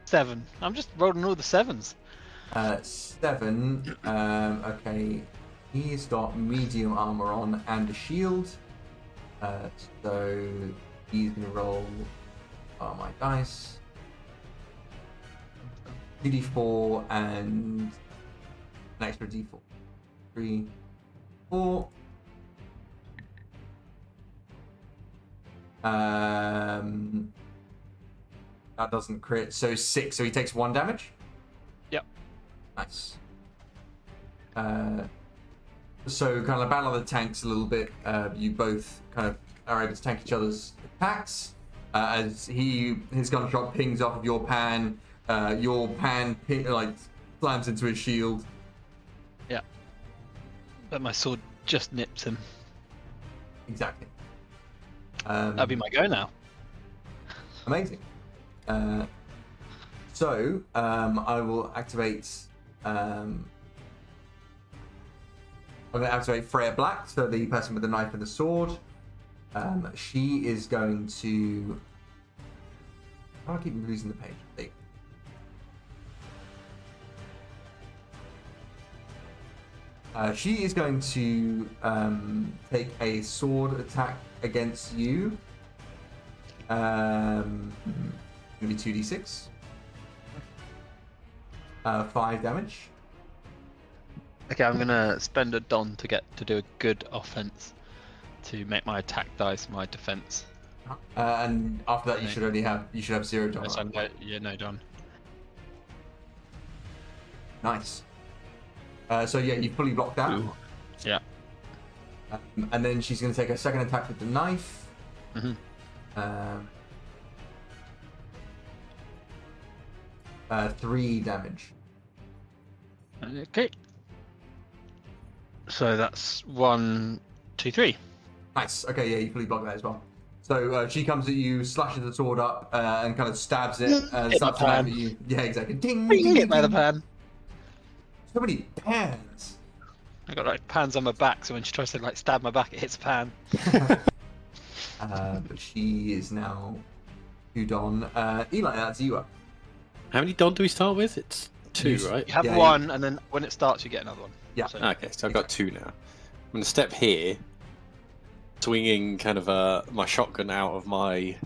7. I'm just rolling all the 7s. 7. Okay. He's got medium armor on and a shield. So he's gonna roll my dice. 2d4 and an extra d4. 3, 4. That doesn't crit, so 6. So he takes 1 damage. Yep. Nice. So kind of battle of the tanks a little bit. You both kind of are able to tank each other's attacks. As his gunshot pings off of your pan slams into his shield. Yeah. But my sword just nips him. Exactly. That'll be my go now. Amazing. So I will activate. I'm going to activate Freya Black, so the person with the knife and the sword. She is going to. I keep losing the page. There you go. She is going to take a sword attack against you. Going to be 2d6. 5 damage. Okay, I'm gonna spend a Don to get to do a good offense to make my attack dice my defense. And after that, you should have 0 Don. Yes, no Don. Nice. So yeah, you fully blocked that. Ooh. Yeah. And then she's going to take a second attack with the knife. Mhm. 3 damage. Okay. So that's 1, 2, 3. Nice. Okay, yeah, you fully block that as well. So she comes at you, slashes the sword up, and kind of stabs it. Hit Stabs the it pan. at you. Yeah, exactly. Ding, Bing, ding, hit by the ding. pan. So many pans. I got like pans on my back, so when she tries to like stab my back, it hits a pan. But she is now 2 Don. Eli, that's you up. How many Don do we start with? It's 2, right? You have Yeah, 1, and then when it starts, you get another one. Yeah. So, Okay, so I've got 2 now. I'm going to step here, swinging kind of my shotgun out of my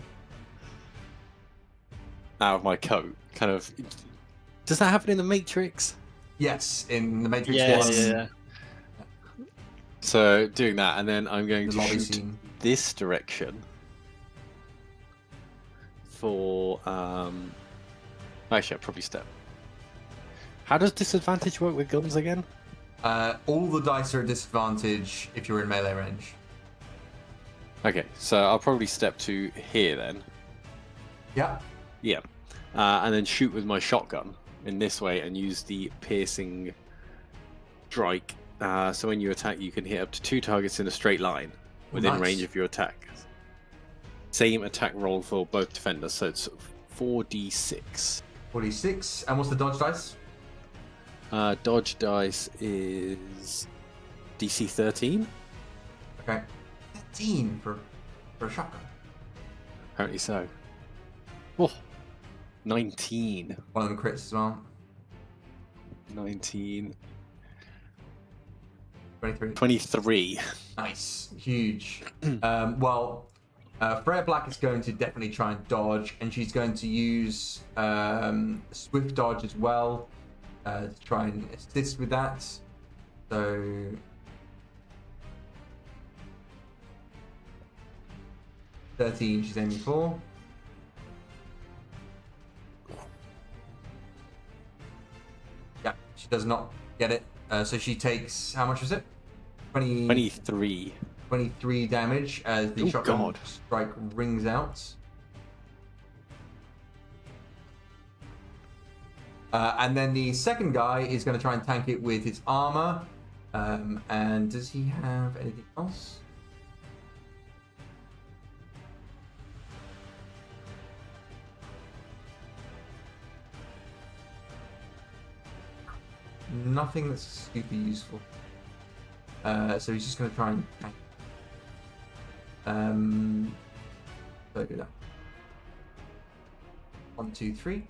coat. Kind of. Does that happen in the Matrix? Yes, in the Matrix yeah, 1. yeah. So doing that, and then I'm going The to lobby shoot scene. this direction for. Actually, I'll probably step. How does disadvantage work with guns again? All the dice are a disadvantage if you're in melee range. Okay, so I'll probably step to here then. Yeah. Yeah. and then shoot with my shotgun in this way and use the piercing strike. So when you attack, you can hit up to 2 targets in a straight line within Nice. range of your attack. Same attack roll for both defenders, so it's 4d6. 46. And what's the dodge dice? Dodge dice is DC 13. Okay. 13 for a shotgun. Apparently so. Oh, 19. One of them crits as well. 19. 23. 23. Nice. Huge. Freya Black is going to definitely try and dodge, and she's going to use swift dodge as well to try and assist with that. So 13 she's aiming for. Yeah, she does not get it. So she takes, how much was it? 23. 23 damage as the shotgun God. strike rings out. And then the second guy is going to try and tank it with his armor. And does he have anything else? Nothing that's super useful. So he's just going to try and tank. So do that. 1, 2, 3.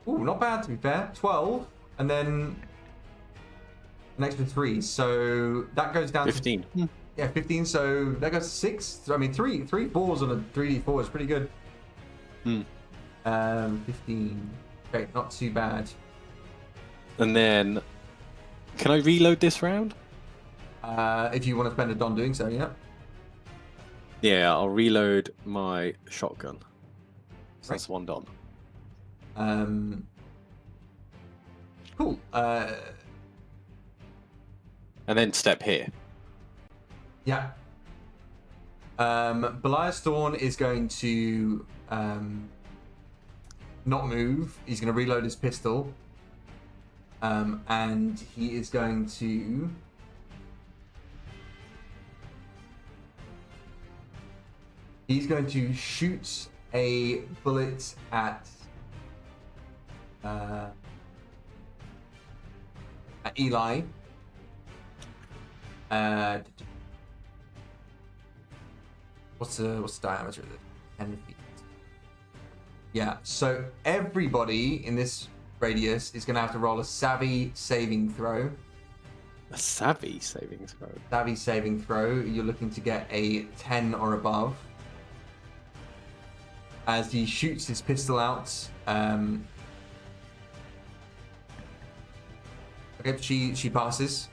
Ooh, not bad to be fair. 12, and then an extra 3. So that goes down 15. to 15. So that goes to 6. So, I mean, three fours on a 3d4 is pretty good. 15. Okay, not too bad. And then, can I reload this round? If you want to spend a don doing so, yeah. Yeah, I'll reload my shotgun. So that's 1 don. Cool. And then step here. Yeah. Belias Thorn is going to not move. He's going to reload his pistol. And he is going to... He's going to shoot a bullet at Eli. What's the diameter of it? 10 feet. Yeah, so everybody in this radius is going to have to roll a savvy saving throw. A savvy saving throw. Savvy saving throw. You're looking to get a 10 or above. As he shoots his pistol out. Okay, she passes.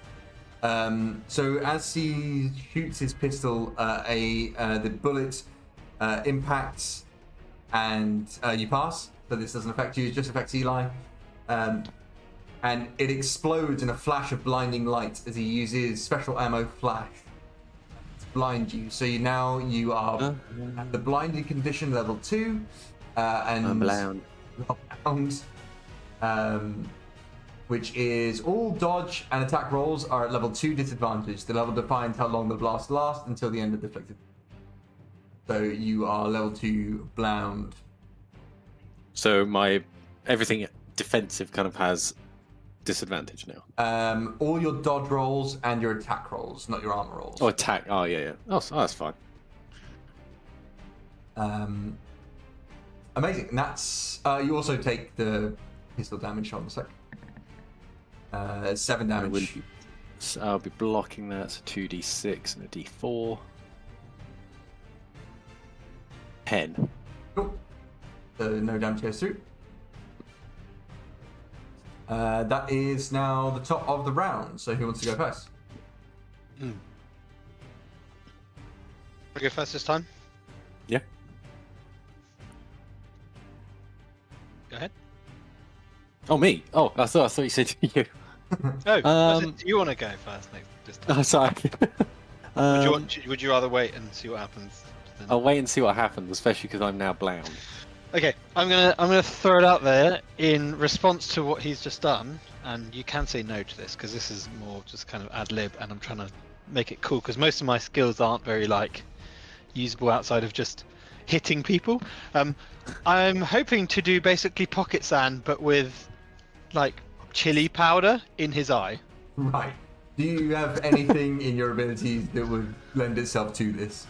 So as he shoots his pistol, the bullet impacts, and you pass. So this doesn't affect you; it just affects Eli. And it explodes in a flash of blinding light as he uses special ammo flash to blind you. So you are at the blinded condition level 2, and I'm blown. Which is all dodge and attack rolls are at level 2 disadvantage. The level defines how long the blast lasts until the end of the deflected. So you are level 2 blound. So my everything defensive kind of has disadvantage now. All your dodge rolls and your attack rolls, not your armor rolls. Oh, attack. Oh, yeah. Oh, that's fine. Amazing. And that's you also take the pistol damage on the sec. 7 damage. So I'll be blocking that. So 2d6 and a d4. 10. Cool. So no damage goes through. That is now the top of the round. So who wants to go first? I go first this time. Yeah. Go ahead. Oh, me. Oh, I thought you said you. Oh, do you want to go first this time? Oh, sorry. Would you rather wait and see what happens? I'll wait and see what happens, especially because I'm now blound. Okay, I'm gonna throw it out there in response to what he's just done, and you can say no to this because this is more just kind of ad lib, and I'm trying to make it cool because most of my skills aren't very like usable outside of just hitting people. I'm hoping to do basically pocket sand, but with like chili powder in his eye. Right. Do you have anything in your abilities that would lend itself to this?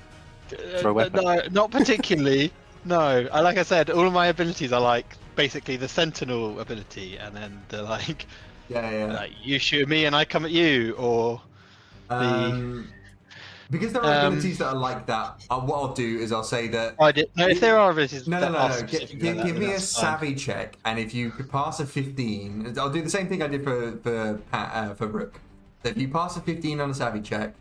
Throw a weapon. No, not particularly. No, like I said, all of my abilities are like basically the Sentinel ability, and then the like, Yeah. you shoot at me and I come at you, or Because there are abilities that are like that, what I'll do is I'll say that... No, if there are abilities No. that are specific like that, Give then me a that's fine. savvy check, and if you could pass a 15... I'll do the same thing I did for Rook. So if you pass a 15 on a savvy check,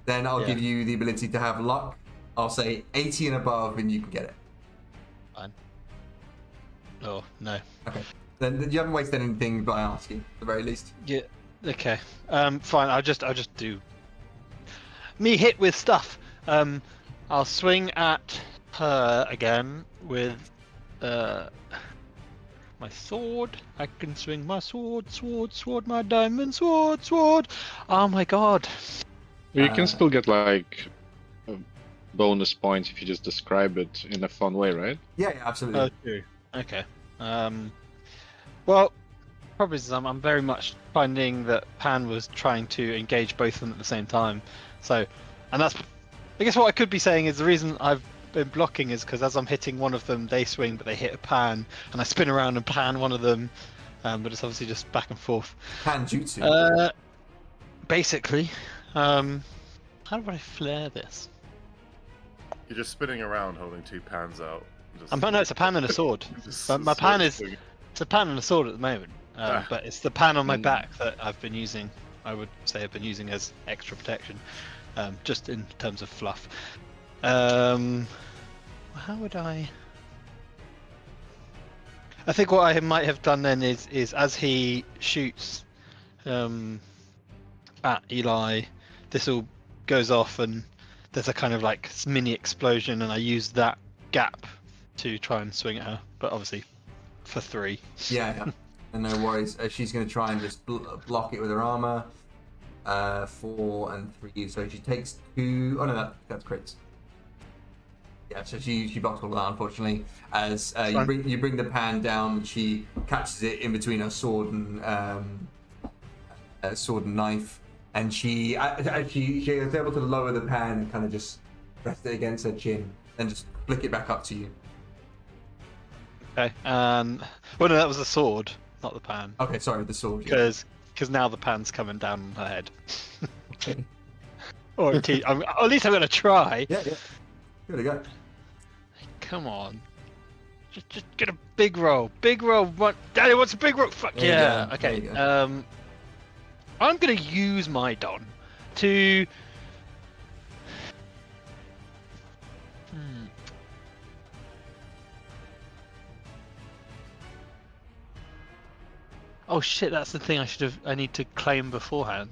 then I'll give you the ability to have luck. I'll say 80 and above, and you can get it. Fine. Oh, no. Okay. Then you haven't wasted anything by asking, at the very least. Yeah. Okay. Fine. I'll just do me hit with stuff. I'll swing at her again with my sword. I can swing my sword, my diamond sword. Oh my god. You can still get like bonus points if you just describe it in a fun way, right? Yeah, absolutely. Okay. Well, probably I'm very much finding that Pan was trying to engage both of them at the same time. So, and that's, I guess what I could be saying is the reason I've been blocking is because as I'm hitting one of them, they swing, but they hit a Pan, and I spin around and pan one of them. But it's obviously just back and forth. Pan jutsu. Basically, how do I flare this? You're just spinning around holding two pans out. No, it's a pan and a sword. But my pan is, it's a pan and a sword at the moment. But it's the pan on my back that I've been using. I would say I've been using as extra protection, just in terms of fluff. How would I? I think what I might have done then is as he shoots at Eli, this all goes off and there's a kind of like mini explosion, and I use that gap to try and swing at her, but obviously for 3. Yeah. And no worries. She's going to try and just block it with her armor. 4 and 3. So she takes 2. Oh no, that's crits. Yeah, so she blocks all of that, unfortunately. As you bring the pan down, she catches it in between her sword and knife, and she is able to lower the pan and kind of just rest it against her chin, and just flick it back up to you. Okay. Well, no, that was the sword, not the pan. Okay, sorry, the sword. Because now the pan's coming down on her head. Okay. Or at least I'm gonna try. Yeah. Give it a go. Come on. Just get a big roll. Big roll. What? Daddy wants a big roll. Fuck yeah. Okay. I'm gonna use my Don to. Oh shit! That's the thing I need to claim beforehand.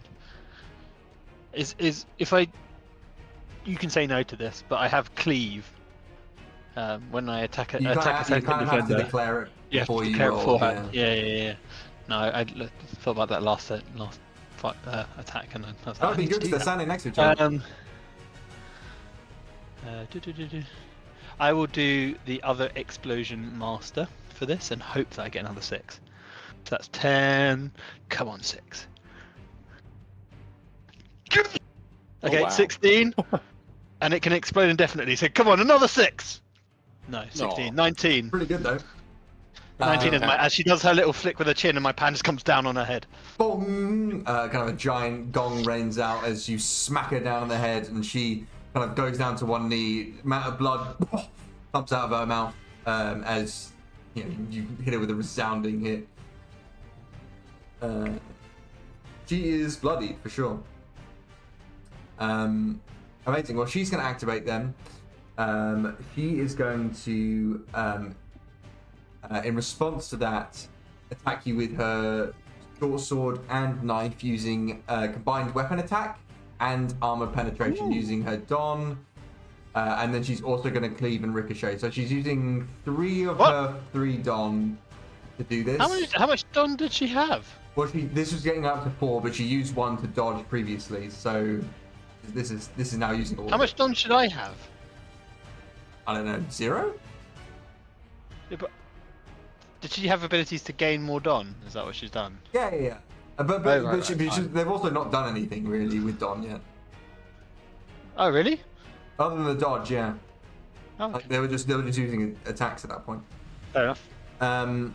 Is if I. You can say no to this, but I have cleave. When I attack a second defender. You kind of have to declare it before you roll. Beforehand. Yeah. No, I thought about that last attack, and I was like, that would be good because they're standing next to each other. I will do the other explosion master for this and hope that I get another 6. So that's 10. Come on, 6. Okay, 16. And it can explode indefinitely. So come on, another 6. No, 16. 19. Pretty good though. 19 is as she does her little flick with her chin, and my pan just comes down on her head. Boom! Kind of a giant gong rings out as you smack her down on the head, and she kind of goes down to one knee. Amount of blood pumps out of her mouth as you hit her with a resounding hit. She is bloody for sure. Amazing. Well, she's going to activate them. She is going to, in response to that, attack you with her short sword and knife using combined weapon attack and armor penetration. Using her Don. And then she's also going to cleave and ricochet. So she's using 3 of her 3 Don to do this. How much Don did she have? Well, this was getting up to 4, but she used 1 to dodge previously. So this is now using all. How much Don should I have? I don't know, 0? Yeah, but did she have abilities to gain more Don? Is that what she's done? Yeah. But right, they've also not done anything really with Don yet. Oh, really? Other than the dodge, yeah. Oh, Like, they were just using attacks at that point. fair enough.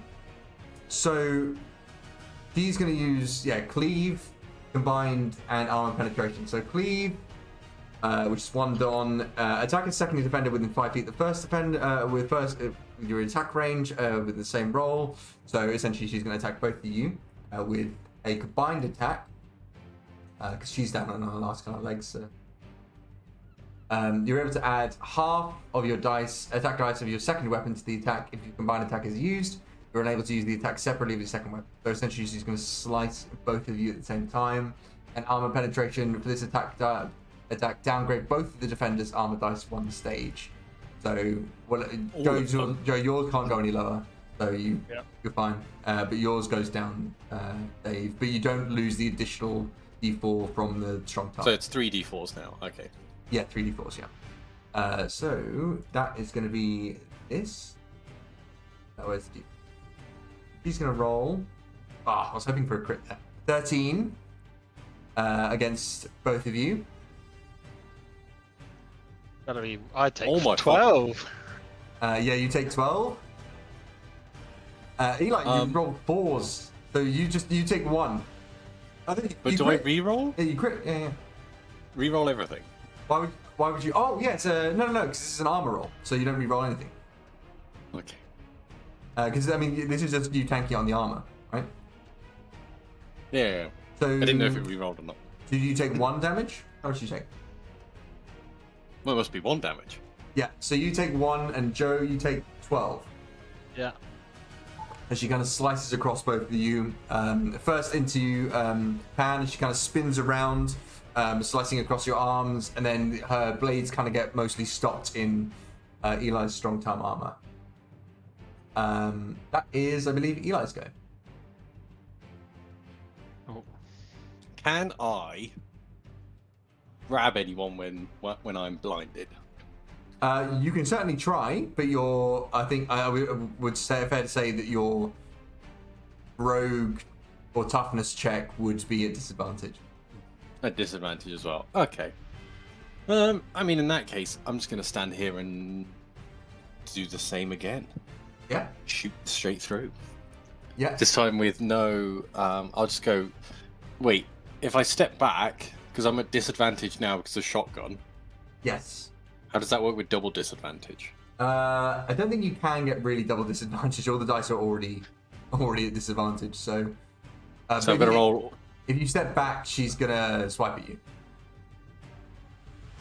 So she's going to use cleave, combined, and armor penetration. So cleave, which is 1 Don. Attack a second defender within 5 feet. The first defender with your attack range with the same roll. So essentially, she's going to attack both of you with a combined attack because she's down on her last kind of legs. So. You're able to add half of your attack dice of your second weapon to the attack if your combined attack is used. You're unable to use the attack separately with your second weapon. So essentially, she's going to slice both of you at the same time. And armor penetration for this attack downgrade both of the defenders' armor dice 1 stage. So Joe, yours can't go any lower. So you're fine. But yours goes down, Dave. But you don't lose the additional D4 from the strong target. So it's 3 D4s now. Okay. Yeah, 3d4s, yeah. So that is going to be this. Where's the... She's going to roll. I was hoping for a crit there. 13 against both of you. That'll be. I take Oh my 12. Yeah, you take 12. Eli, you roll 4s, so you take 1. I think But you do crit. I re-roll? Yeah, you crit. Yeah. Re-roll everything. Why would you? Oh, yeah, it's a no, because this is an armor roll, so you don't re-roll anything. Okay. Because I mean, this is just you tanking on the armor, right? Yeah. So I didn't know if it re-rolled or not. Did you take 1 damage? How much did you take? Well, it must be 1 damage. Yeah, so you take 1, and Joe, you take 12. Yeah. As she kind of slices across both of you. First into Pan, she kind of spins around, slicing across your arms, and then her blades kind of get mostly stopped in Eli's strong time armor. That is, I believe, Eli's go. Oh. Can I grab anyone when I'm blinded? You can certainly try, but I think I would say fair to say that your rogue or toughness check would be at disadvantage. At disadvantage as well. Okay. I mean, in that case, I'm just going to stand here and do the same again. Yeah. Shoot straight through. Yeah. This time with no. I'll just go. Wait. If I step back, because I'm at disadvantage now because of shotgun. Yes. How does that work with double disadvantage? I don't think you can get really double disadvantage. All the dice are already at disadvantage. So. So I'm gonna roll. If you step back, she's gonna swipe at you.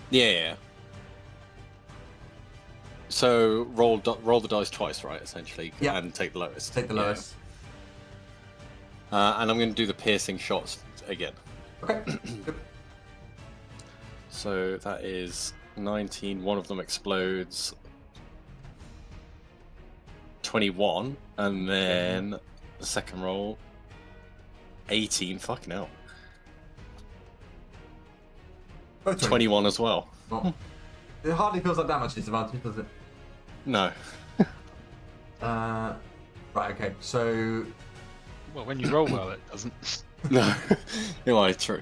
Yeah. So roll the dice twice, right? Essentially, Yeah. and take the lowest. Take the lowest. And I'm going to do the piercing shots again. Okay. Good. So that is 19. One of them explodes. 21, and then the second roll. 18. Fucking hell. Both 21 as well. Well, it hardly feels like that much disadvantage, does it? No. Right. Okay. So. Well, when you roll well, it doesn't. No. Yeah, true.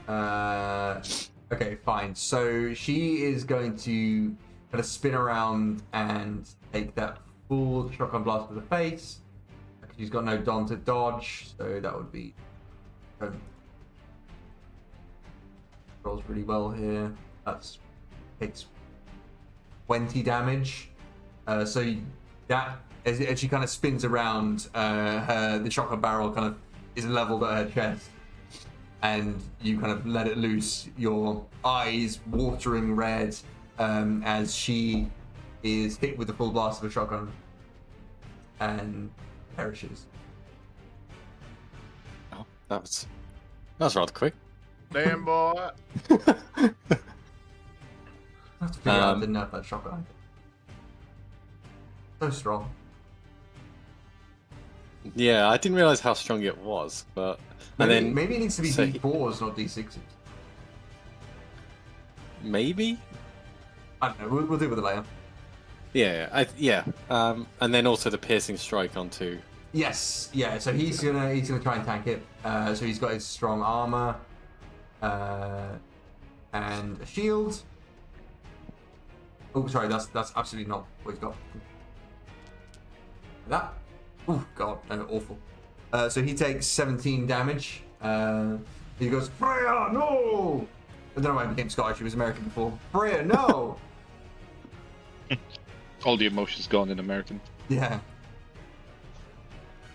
Okay, fine. So she is going to kind of spin around and take that full shotgun blast to the face. She's got no Don to dodge, so that would be. Rolls really well here. That's takes 20 damage. So that as she kind of spins around, the shotgun barrel kind of is leveled at her chest. And you kind of let it loose, your eyes watering red as she is hit with the full blast of a shotgun and perishes. Oh, that was rather quick. Damn, boy. I have to figure out the nerf that shotgun. So strong. Yeah, I didn't realize how strong it was, but Maybe it needs to be D4s, not D6s. Maybe. I don't know. We'll deal with it later. Yeah. And then also the piercing strike onto. Yes, yeah. So he's gonna try and tank it. So he's got his strong armor, and a shield. Oh, sorry, that's absolutely not what he's got. That. Oh God, no, awful. So he takes 17 damage. He goes, Freya, no! I don't know why I became Scottish. He was American before. Freya, no! All the emotions gone in American. Yeah.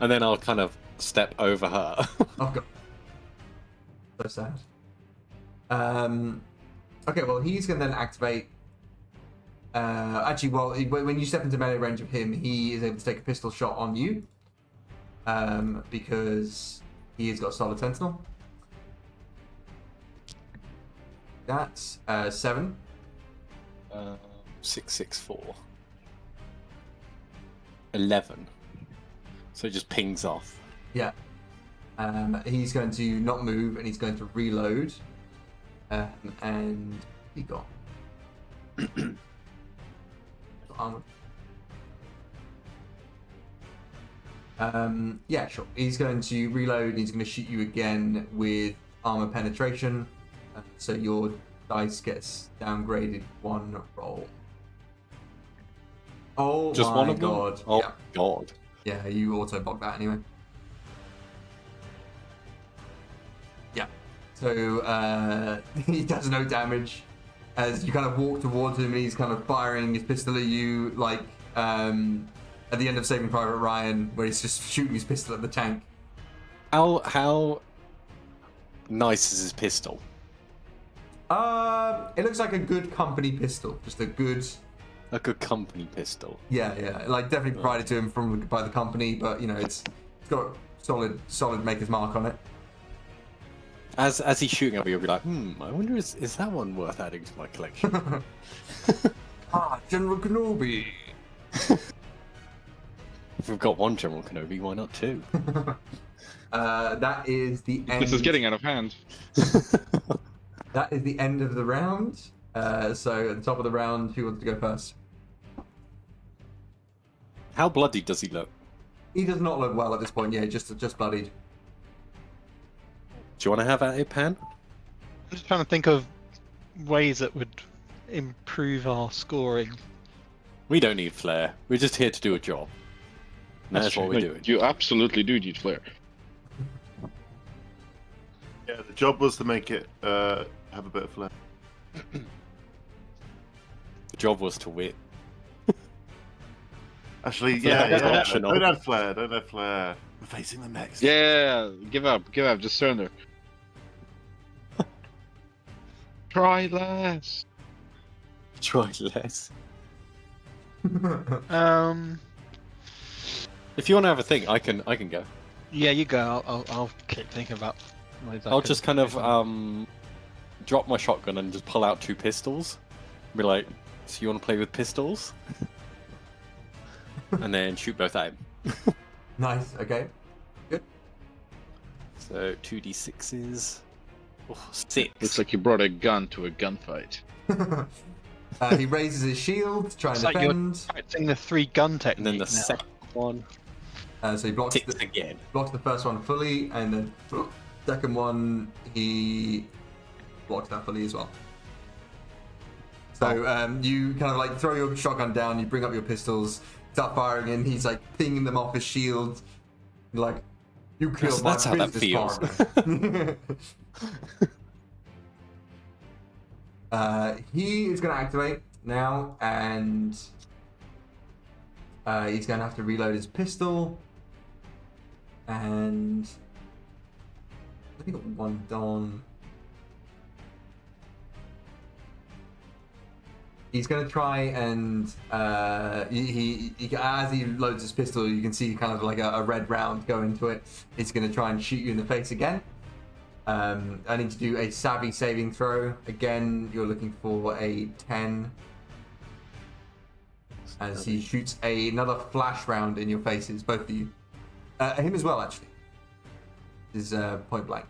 And then I'll kind of step over her. Oh God. So sad. Okay, well, he's going to then activate. Actually, well, when you step into melee range of him, he is able to take a pistol shot on you. Because he has got Solid Sentinel. That's 7. 6, 6, 4. 11. So it just pings off. Yeah. He's going to not move and he's going to reload. And he got armor. Yeah, sure. He's going to reload and he's going to shoot you again with armor penetration. So your dice gets downgraded 1 roll. Oh just my one of God. Them? Oh yeah. God. Yeah, you auto-block that anyway. Yeah. So he does no damage as you kind of walk towards him and he's kind of firing his pistol at you like at the end of Saving Private Ryan where he's just shooting his pistol at the tank. How nice is his pistol? It looks like a good company pistol. Just a good company pistol. Yeah. Like definitely provided to him by the company, but you know, it's got solid maker's mark on it. As he's shooting at me, you'll be like, I wonder is that one worth adding to my collection? General Kenobi. If we've got one General Kenobi, why not 2? That is the end. This is getting out of hand. That is the end of the round. So at the top of the round, who wants to go first? How bloody does he look? He does not look well at this point. Yeah, just bloodied. Do you want to have at it, Pan? I'm just trying to think of ways that would improve our scoring. We don't need flair. We're just here to do a job. And that's what we're doing. You absolutely do need flair. Yeah, the job was to make it have a bit of flair. The job was to win. Actually, Flair yeah. is optional. Don't add flair. We're facing them next. Yeah, give up, just surrender. Try less. Try less. If you want to have a think, I can go. Yeah, you go. I'll keep thinking about ways I I'll can just kind of improve drop my shotgun and just pull out 2 pistols. Be like, so you want to play with pistols? And then shoot both at him. Nice. Okay. Good. So 2d6s. Oh, 6. Looks like you brought a gun to a gunfight. He raises his shield to try and It's like you're defend. practicing the 3 gun technique. And then the now. second one. So he blocks 6 again. blocks the first one fully, and then second one he blocks that fully as well. So you kind of like throw your shotgun down, you bring up your pistols, start firing, and he's like pinging them off his shield, like you killed my That's how that business feels. partner. He is going to activate now, and he's going to have to reload his pistol. And I think got one done. He's going to try and he as he loads his pistol, you can see kind of like a red round go into it. He's going to try and shoot you in the face again. I need to do a savvy saving throw. Again, you're looking for a 10. As he shoots another flash round in your faces, both of you. Him as well, actually. Is point blank.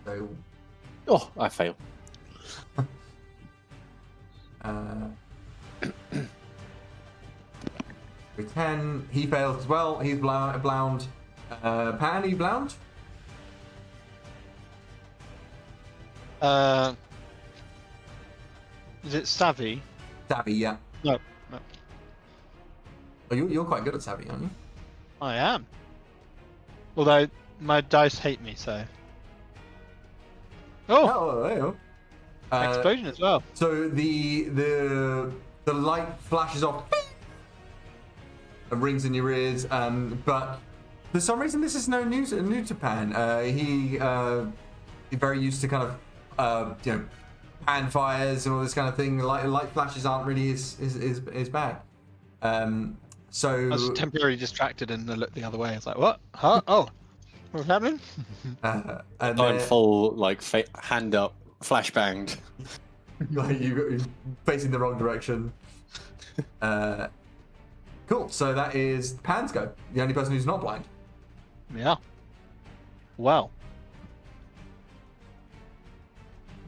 So. Oh, I fail. With 10, he fails as well. He's blound. Pan, are you blound? Is it savvy? Savvy, yeah. No. Oh, you're quite good at savvy, aren't you? I am. Although my dice hate me, so. Oh, there you go. explosion as well. So the light flashes off and rings in your ears, but for some reason this is new to Pan. He very used to kind of pan fires and all this kind of thing. Light flashes aren't really his bag. So I was temporarily distracted and I looked the other way. I was like, "What? Huh? Oh, what's happening?" and I'm full hand up, flashbanged. Like you're facing the wrong direction. Cool. So that is Pan's go. The only person who's not blind. Yeah. Well,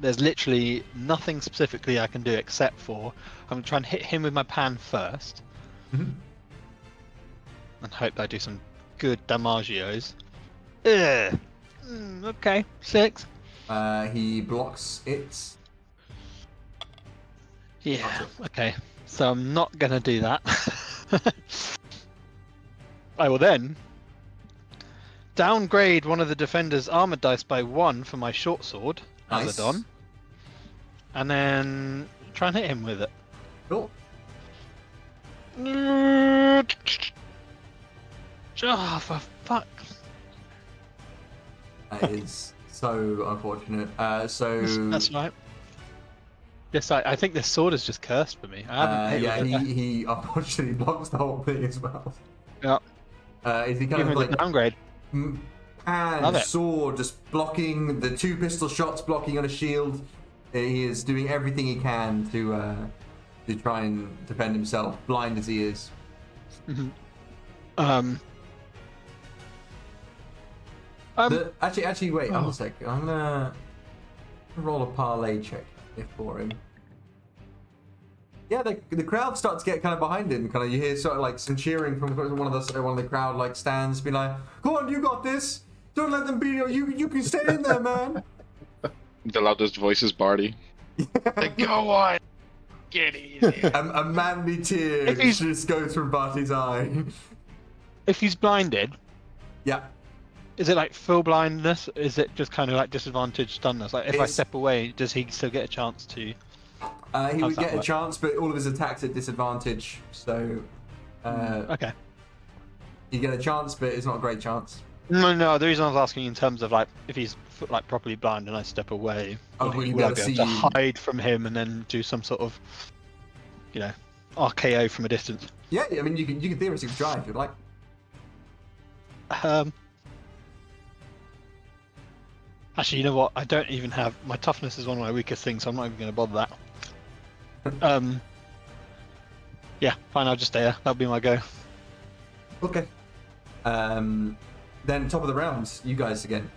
there's literally nothing specifically I can do except for I'm gonna try and hit him with my pan first, and hope that I do some good damagios. Okay, 6. He blocks it. Yeah. Okay. So I'm not gonna do that. I will then downgrade one of the defender's armor dice by 1 for my short sword as Nice. a don, and then try and hit him with it. Cool. Oh, for fuck! That is so unfortunate. So That's right. Yes, I think this sword is just cursed for me. I haven't hit yeah, with it. he unfortunately blocks the whole thing as well. Yeah. Is he kind Give of me like the downgrade. Love and it. sword just blocking the 2 pistol shots, blocking on a shield? He is doing everything he can to try and defend himself, blind as he is. Actually, wait. Hold on a sec. I'm gonna roll a parlay check for him. Yeah, the crowd starts to get kind of behind him. Kind of, you hear sort of like some cheering from one of the crowd like stands, being like, "Go on, you got this! Don't let them beat you. You can stay in there, man." The loudest voice is Barty. Go on, get easy. A manly tear just goes from Barty's eye. If he's blinded, Yeah. is it like full blindness? Is it just kind of like disadvantaged stunness? Like if I It's- step away, does he still get a chance to? He How's would that get a work? chance, but all of his attacks at disadvantage. So Okay. you get a chance, but it's not a great chance. No. The reason I was asking in terms of like if he's like properly blind and I step away, Oh, will will you will be I able be to able to see you? hide from him and then do some sort of, RKO from a distance? Yeah, I mean you can theoretically try if you'd like. Actually, you know what? I don't even have my toughness is one of my weakest things, so I'm not even going to bother that. Yeah, fine. I'll just stay there. That'll be my go. Okay. Then top of the round, you guys again.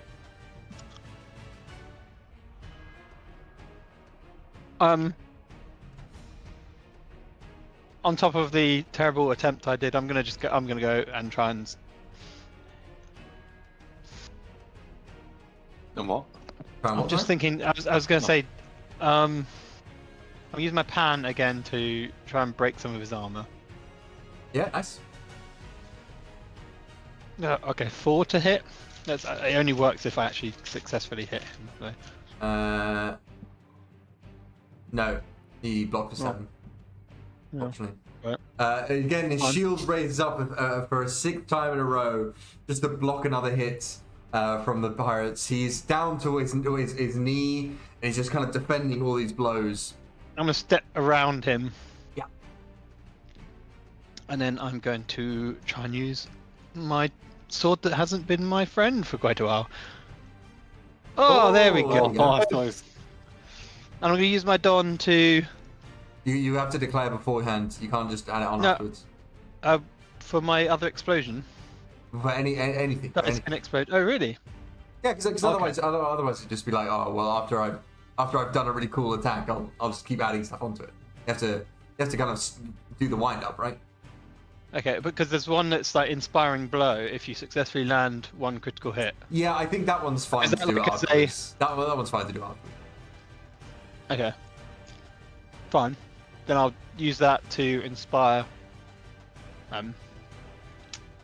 On top of the terrible attempt I did, I'm gonna go and try and. And what? I'm just thinking. I was gonna say, I'm using my pan again to try and break some of his armor. Yeah, nice. Okay, 4 to hit. It only works if I actually successfully hit him. So. No, he blocked for 7. Yeah. Fortunately. Right. Again, his Fine. shield raises up for a 6th time in a row, just to block another hit from the pirates. He's down to his knee, and he's just kind of defending all these blows. I'm gonna step around him. Yeah. And then I'm going to try and use my sword that hasn't been my friend for quite a while. Oh, there we go. Oh, nice. And I'm going to use my Don to... You have to declare beforehand. You can't just add it on No. afterwards. For my other explosion. For anything. That is anything. an explode. Oh, really? Yeah, because otherwise it'd just be like, oh well, after I've done a really cool attack, I'll just keep adding stuff onto it. You have to kind of do the wind up, right? Okay, because there's one that's like inspiring blow if you successfully land one critical hit. Yeah, I think that one's fine Is to that do like a afterwards. That one's fine to do afterwards. Okay. Fine. Then I'll use that to inspire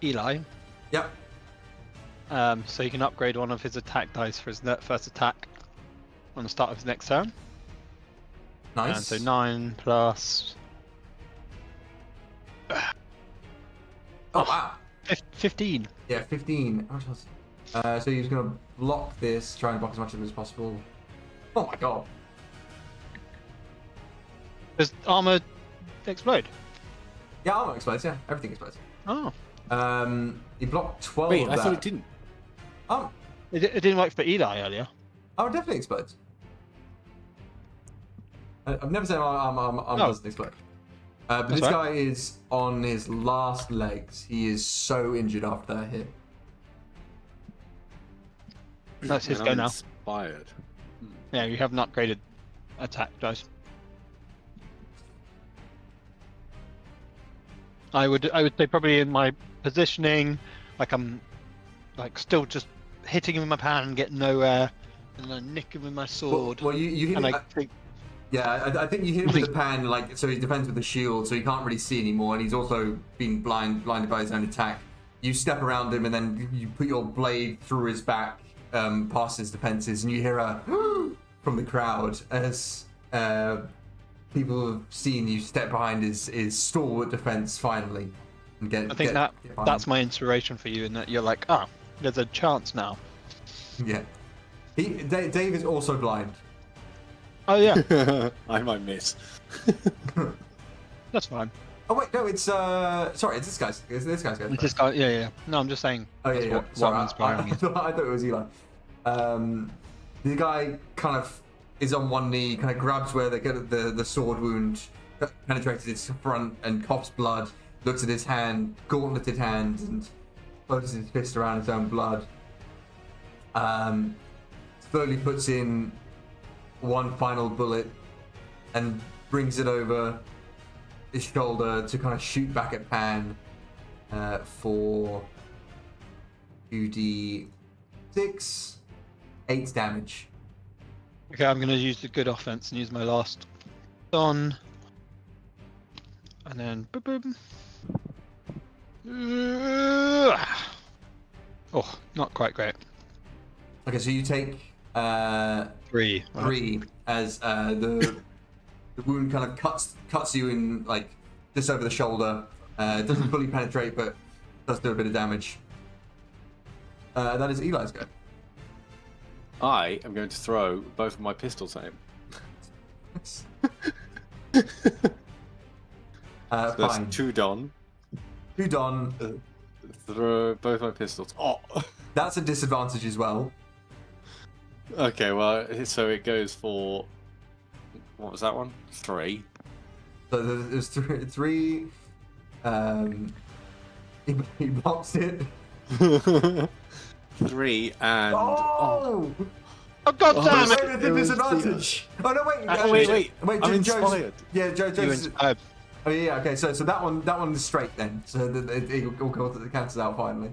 Eli. Yep. So he can upgrade one of his attack dice for his first attack on the start of his next turn. Nice. And so 9 plus... Oh wow. 15. Yeah, 15. How much else? So he's gonna block this, try and block as much of it as possible. Oh my god. Does armor explode? Yeah, armor explodes. Yeah, everything explodes. Oh. He blocked 12 Wait, of I that. thought it didn't. It didn't work for Eli earlier. Oh, it definitely explodes. I've never said armor doesn't explode. But That's this right. guy is on his last legs. He is so injured after that hit. That's his And go I'm now. Inspired. Yeah, you haven't upgraded attack dice. I would say probably in my positioning, like I'm like still just hitting him with my pan and get nowhere, and then nick him with my sword. Well, you hit and him. I think Yeah, I think you hit him with the pan, like, so he defends with the shield, so he can't really see anymore, and he's also been blinded by his own attack. You step around him, and then you put your blade through his back, past his defenses, and you hear a from the crowd as people have seen you step behind his stalwart defense finally, and I think that's my inspiration for you, in that you're like, there's a chance now. Yeah. Dave is also blind. Oh yeah, I might miss. that's fine. Oh wait, no, it's sorry, it's this guy's. It's this guy's go. It's this guy. Yeah. No, I'm just saying. Oh yeah, that's yeah. What Sorry, I'm inspiring you. I thought it was Eli. The guy kind of is on one knee, kind of grabs where the sword wound penetrated his front and coughs blood. Looks at his hand, gauntleted hand, and closes his fist around his own blood. Slowly puts in one final bullet and brings it over his shoulder to kind of shoot back at Pan for 2d6, 8 damage. Okay, I'm gonna use the good offense and use my last on, and then boom, boom. Oh, not quite great. Okay, so you take 3. 3 as the wound kind of cuts you in, like, just over the shoulder. It doesn't fully penetrate, but does do a bit of damage. That is Eli's go. I am going to throw both of my pistols at him. So that's Fine. 2 Don. 2 Don. Throw both my pistols. Oh! That's a disadvantage as well. Okay, well, so it goes for... What was that one? 3. So there's 3. He blocks it. 3 and... Oh! Oh god damn Wait, it! the disadvantage. Oh no! Wait. Wait. I'm Joe's, inspired. Yeah, Joe's. You inspired. Oh yeah. Okay. So that one is straight then. So it all cancels out finally.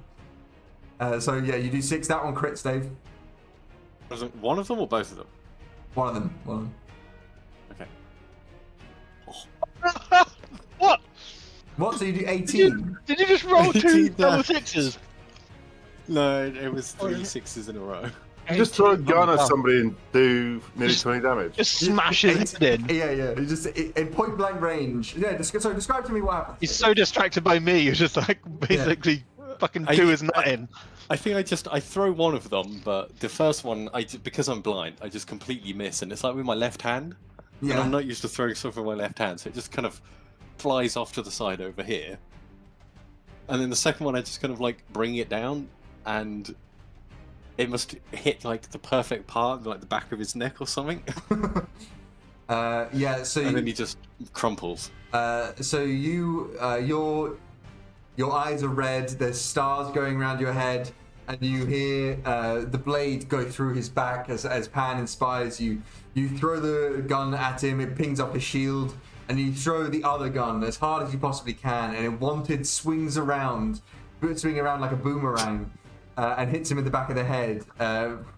So yeah, you do 6. That one crits, Dave. Was it one of them or both of them? One of them. Okay. What? What? So you do 18? Did you just roll 2 18 double damage. 6s? No, it was 3 6s in a row. Just throw a 18. gun Oh, at wow. somebody and do nearly Just- 20 damage. Just smash his head in. Yeah. You just in point blank range. Yeah. So describe to me what happened. He's so distracted by me, you're just like basically fucking do his nut in. I think I throw one of them, but the first one, because I'm blind, I just completely miss, and it's like with my left hand, and I'm not used to throwing stuff with my left hand, so it just kind of flies off to the side over here. And then the second one, I just kind of like bring it down, and it must hit like the perfect part, like the back of his neck or something. Yeah. So and then he just crumples. So your eyes are red. There's stars going around your head, and you hear the blade go through his back as Pan inspires you. You throw the gun at him. It pings off his shield, and you throw the other gun as hard as you possibly can, and it wanted swings around like a boomerang, and hits him in the back of the head,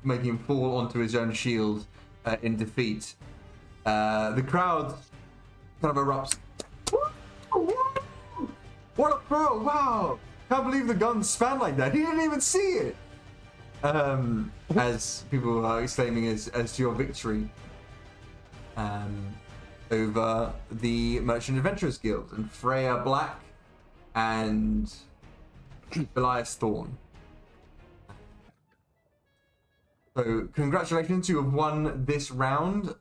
making him fall onto his own shield in defeat. The crowd kind of erupts. What a throw! Wow! Can't believe the gun span like that. He didn't even see it. As people are exclaiming as to your victory over the Merchant Adventurers Guild and Freya Black and Elias Thorne. So congratulations, you have won this round,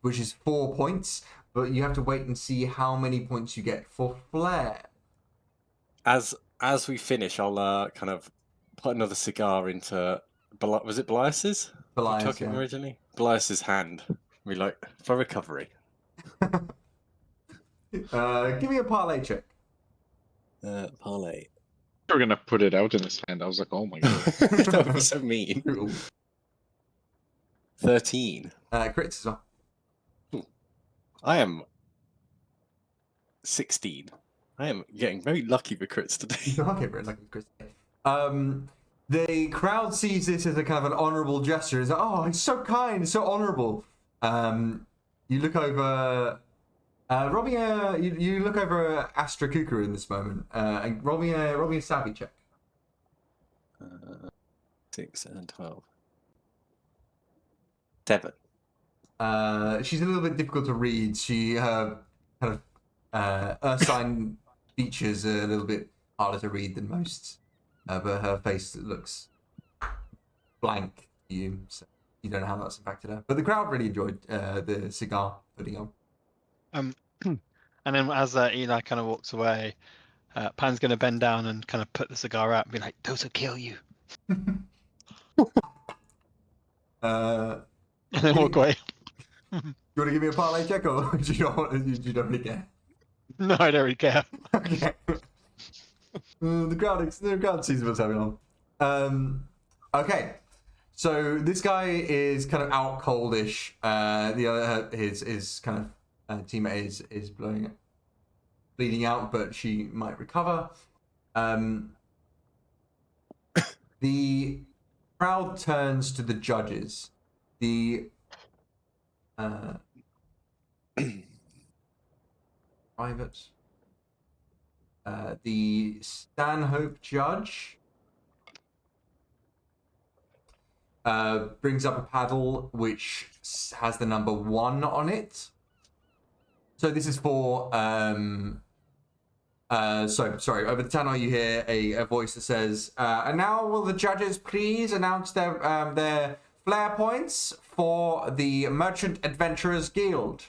which is 4 points, but you have to wait and see how many points you get for Flair. As we finish, I'll kind of put another cigar into was it Belias's? Belias, took him originally. Belias's hand. We like for recovery. Give me a parlay check. Parlay. You were gonna put it out in his hand. I was like, oh my god. That would be so mean. 13. Crits as well. I am 16. I am getting very lucky with crits today. Okay, very lucky with crits. The crowd sees this as a kind of an honourable gesture. It's like, oh, it's so kind, so honourable. You look over. Roll me a. You look over Astra Kukuru in this moment, and roll me a savvy check. 6 and 12. 7. She's a little bit difficult to read. She kind of Ursine features are a little bit harder to read than most, but her face looks blank to you, so you don't know how that's impacted her. But the crowd really enjoyed the cigar putting on. And then as Eli kind of walks away, Pan's going to bend down and kind of put the cigar out and be like, "Those will kill you," and then walk away. You want to give me a parlay check, or do you don't really care? No, I don't really care. Okay. The crowd sees what's going on. Okay, so this guy is kind of out coldish. The other his kind of teammate is bleeding out, but she might recover. The crowd turns to the judges. The private. The Stanhope judge brings up a paddle which has the number 1 on it. So this is for sorry, over the channel you hear a voice that says, and now will the judges please announce their flair points for the Merchant Adventurers Guild.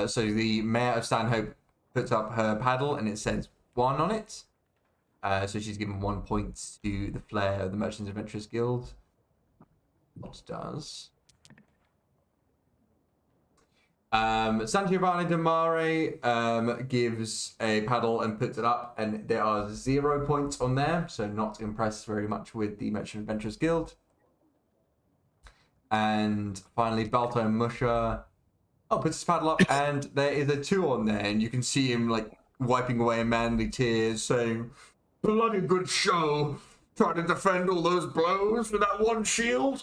So the mayor of Stanhope puts up her paddle and it says 1 on it. So she's given 1 point to the flair of the Merchant Adventurers Guild. What does Santiovani de Mare gives a paddle and puts it up, and there are 0 points on there, so not impressed very much with the Merchant Adventurers Guild. And finally, Balto Musha puts his paddle up, and there is a 2 on there, and you can see him like wiping away manly tears, saying, "Bloody good show. Trying to defend all those blows with that 1 shield."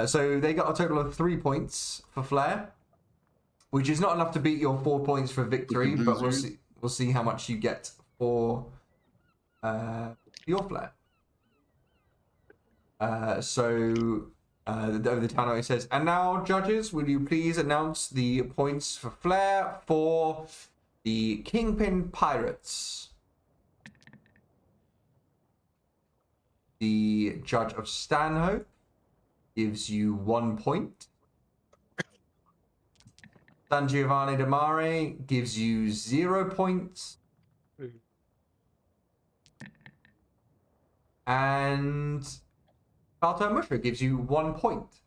So they got a total of 3 points for Flair, which is not enough to beat your 4 points for victory, but we'll see how much you get for your Flair. Over the channel it says, and now judges, will you please announce the points for Flair for the Kingpin Pirates? The judge of Stanhope gives you 1 point. San Giovanni de Mare gives you 0 points. And Balto Mushra gives you 1 point.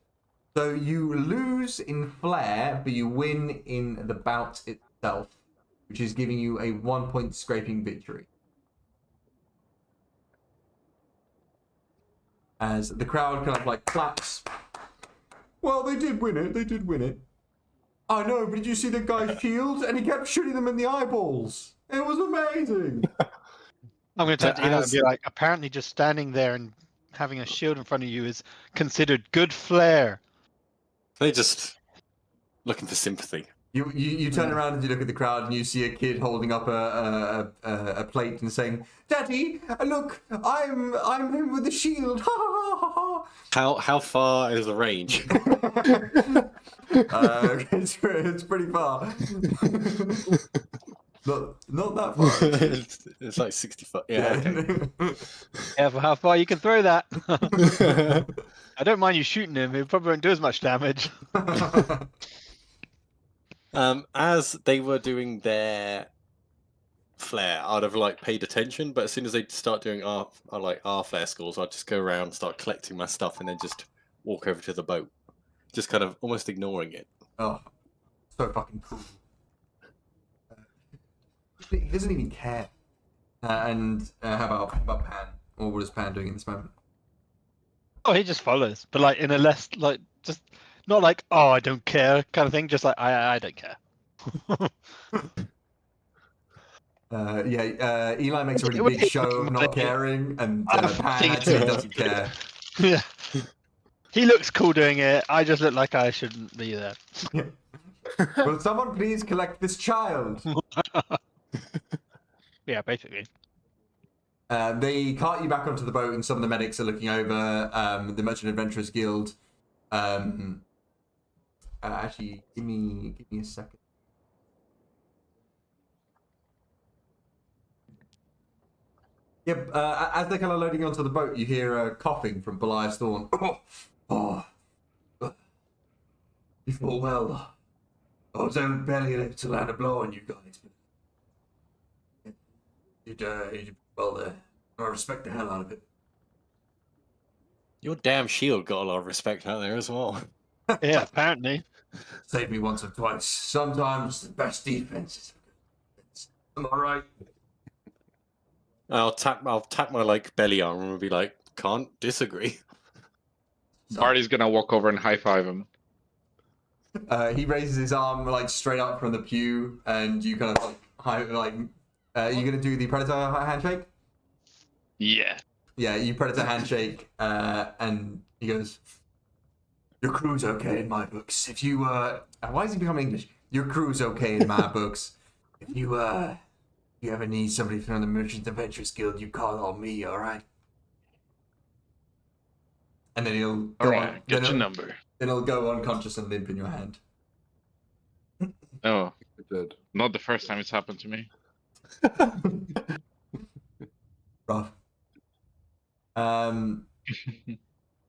So you lose in flair, but you win in the bout itself, which is giving you a 1 point scraping victory. As the crowd kind of like claps. Well, they did win it. They did win it. I know, but did you see the guy's shield? And he kept shooting them in the eyeballs. It was amazing. I'm going to turn to Eli and be like, apparently just standing there and having a shield in front of you is considered good flair. They're just looking for sympathy. You turn around and you look at the crowd and you see a kid holding up a plate and saying, "Daddy, look, I'm him with the shield." How far is the range? It's pretty far. Not that far. It's like 65. Yeah. Okay. Careful how far you can throw that. I don't mind you shooting him. It probably won't do as much damage. As they were doing their flare, I'd have like paid attention, but as soon as they start doing our flare scores, I'd just go around, start collecting my stuff, and then just walk over to the boat, just kind of almost ignoring it. Oh, so fucking cool. He doesn't even care. And how about Pan? Or what is Pan doing in this moment? Oh, he just follows, but like in a less like just not like oh I don't care kind of thing. Just like I don't care. Eli makes a really big show of not caring, and Pan actually doesn't care. Yeah, he looks cool doing it. I just look like I shouldn't be there. Will someone please collect this child? Yeah, basically. They cart you back onto the boat, and some of the medics are looking over. The Merchant Adventurers Guild. Actually, give me a second. Yep. As they're kind of loading onto the boat, you hear coughing from Belias Thorn. You fall well. I was only barely able to land a blow on you guys. You did well there. I respect the hell out of it. Your damn shield got a lot of respect out there as well. Yeah, apparently. Saved me once or twice. Sometimes the best defense is a good defense. Am I right? I'll tap my like belly arm and be like, can't disagree. Marty's gonna walk over and high five him. He raises his arm like straight up from the pew, and you kind of you gonna do the predator handshake? Yeah. Yeah, you predator handshake, and he goes, "Your crew's okay in my books. If you why is he becoming English? Your crew's okay in my books. If you ever need somebody from the Merchant Adventurers Guild, you call on me, all right?" And then he'll go on. Get your number. Then he'll go unconscious and limp in your hand. Oh, Good. not the first time it's happened to me. Rough.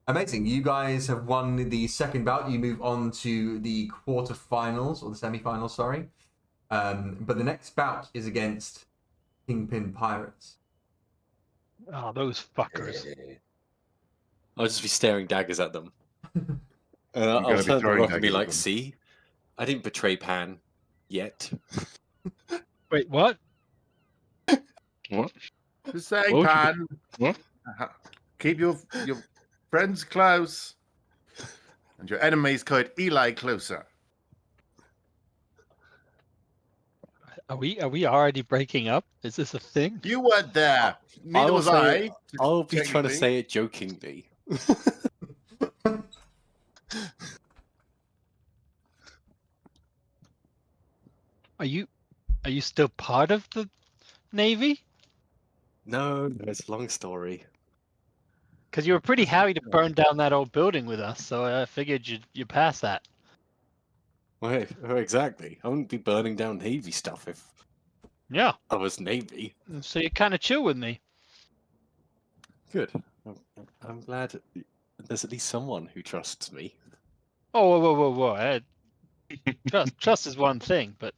Amazing. You guys have won the second bout. You move on to the quarterfinals, or the semifinals, sorry. But the next bout is against Kingpin Pirates. Oh, those fuckers. I'll just be staring daggers at them. And You're I'll gonna be turn to throwing Rock and be daggers at like, them. see? I didn't betray Pan. Yet. Wait, what? What? Just saying, What? Pan. What? Keep your friends close, and your enemies could Eli closer. Are we already breaking up? Is this a thing? You weren't there. Neither was I. I'll be trying to technically. say it jokingly. Are you still part of the Navy? No, it's a long story. Because you were pretty happy to burn down that old building with us, so I figured you'd pass that. Wait, exactly. I wouldn't be burning down Navy stuff if Yeah, I was Navy. so you're kind of chill with me. Good. I'm glad there's at least someone who trusts me. Oh, whoa. Trust is one thing, but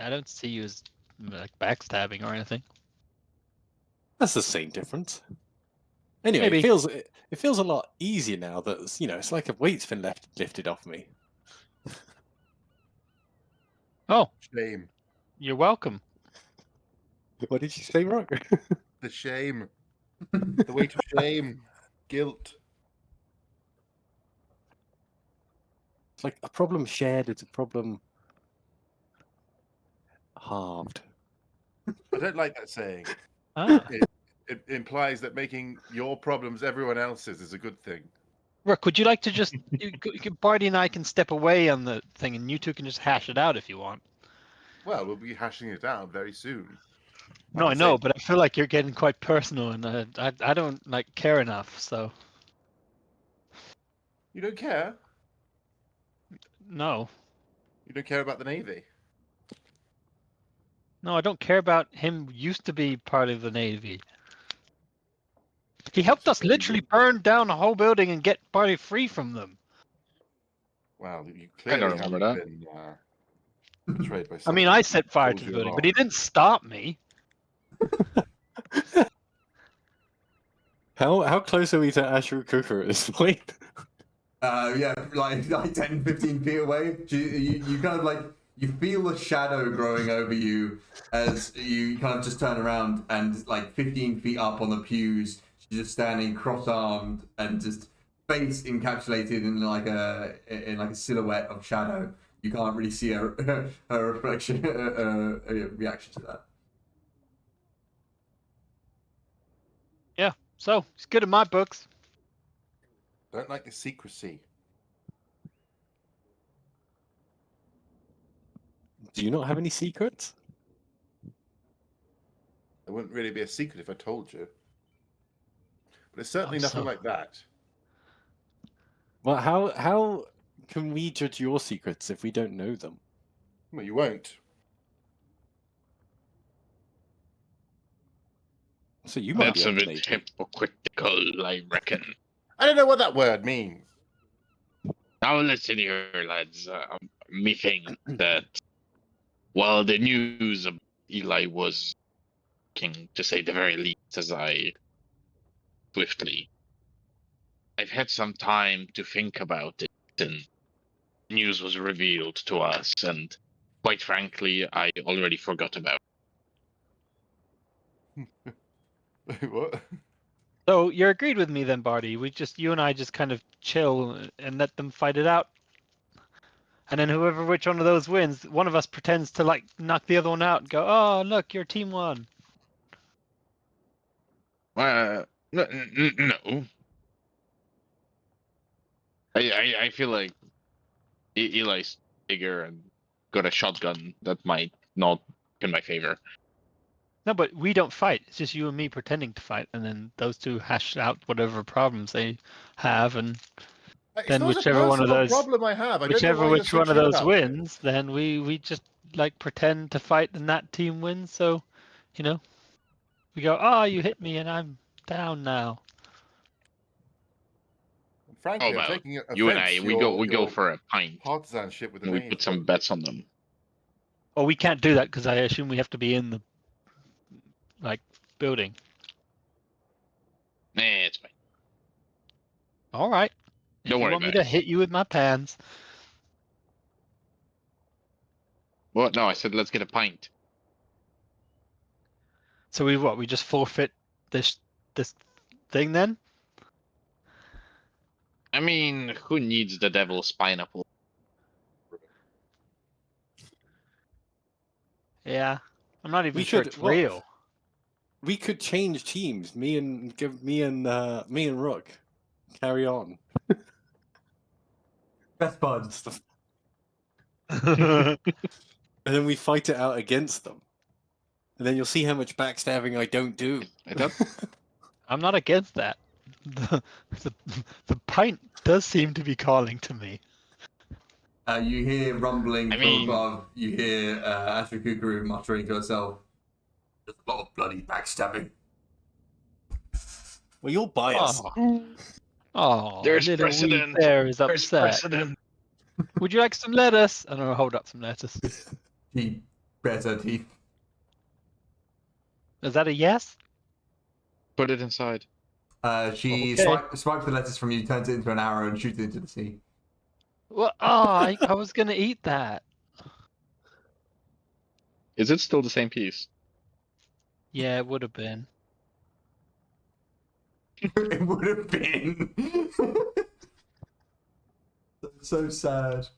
I don't see you as like backstabbing or anything. That's the same difference. Anyway, Maybe. it feels a lot easier now that it's like a weight's been lifted off me. Oh, Shame. you're welcome. What did you say, Rock? The shame. The weight of shame. Guilt. It's like a problem shared is a problem halved. I don't like that saying. Ah. It implies that making your problems everyone else's is a good thing. Rook, would you like to just Barty and I can step away on the thing, and you two can just hash it out if you want. Well, we'll be hashing it out very soon. No, I I'm know, saying- but I feel like you're getting quite personal, and I don't like care enough. So You don't care? no, You don't care about the Navy? no, I don't care about him. Used to be part of the Navy. He helped us literally burn down a whole building and get Barty free from them. Wow, you I clearly don't remember haven't that. been betrayed by I someone mean, I who set fire told to the you building, wrong. but he didn't stop me. How close are we to Ashru Cooker at this point? Yeah, like 10, 15 feet away. You kind of like, you feel a shadow growing over you as you kind of just turn around, and like 15 feet up on the pews, she's just standing cross-armed and just face encapsulated in like a silhouette of shadow. You can't really see her reflection, a reaction to that. Yeah, so it's good in my books. Don't like the secrecy. Do you not have any secrets? It wouldn't really be a secret if I told you. But it's certainly I'm nothing so- like that. Well, how can we judge your secrets if we don't know them? Well, you won't. So you might That's be a on the bit Navy. hypocritical, I reckon. I don't know what that word means. Now listen here, lads. Me think that while the news of Eli was king, to say the very least, as I swiftly, I've had some time to think about it, and news was revealed to us, and quite frankly, I already forgot about it. What? So you're agreed with me then, Barty. You and I just kind of chill and let them fight it out. And then which one of those wins, one of us pretends to like knock the other one out and go, "Oh, look, your team won." No. I feel like Eli's bigger and got a shotgun that might not in my favor. No, but we don't fight. It's just you and me pretending to fight, and then those two hash out whatever problems they have, and It's then not a whichever one of personal problem those problem I have. I don't know why which you're one so of chill those about wins, then we just like pretend to fight, and that team wins. So, we go, "Oh, you hit me, and I'm down now." it. Frankly, How I'm about taking you and offense I? We go for a pint, partisanship with the and we Navy. put some bets on them. Oh, we can't do that because I assume we have to be in the building. It's fine. All right. If Don't you worry want me about to it. hit you with my pans. Well, no, I said let's get a pint. So we just forfeit this thing then? I mean, who needs the devil's pineapple? Yeah. I'm not even We sure could- it's what- real. We could change teams. Me and Rook carry on. Best buds. Stuff. And then we fight it out against them. And then you'll see how much backstabbing I don't do. I thought I'm not against that. The pint does seem to be calling to me. You hear rumbling I from mean- above. You hear Ashra Kukuru muttering to herself, "There's a lot of bloody backstabbing." Well, you're biased. Oh, There's little wee precedent. bear is there's upset. precedent. Would you like some lettuce? And I'll hold up some lettuce. He bares her teeth. Is that a yes? Put it inside. She Okay. swipes the lettuce from you, turns it into an arrow, and shoots it into the sea. Well, I was gonna eat that. Is it still the same piece? Yeah, it would have been. It would have been. So sad.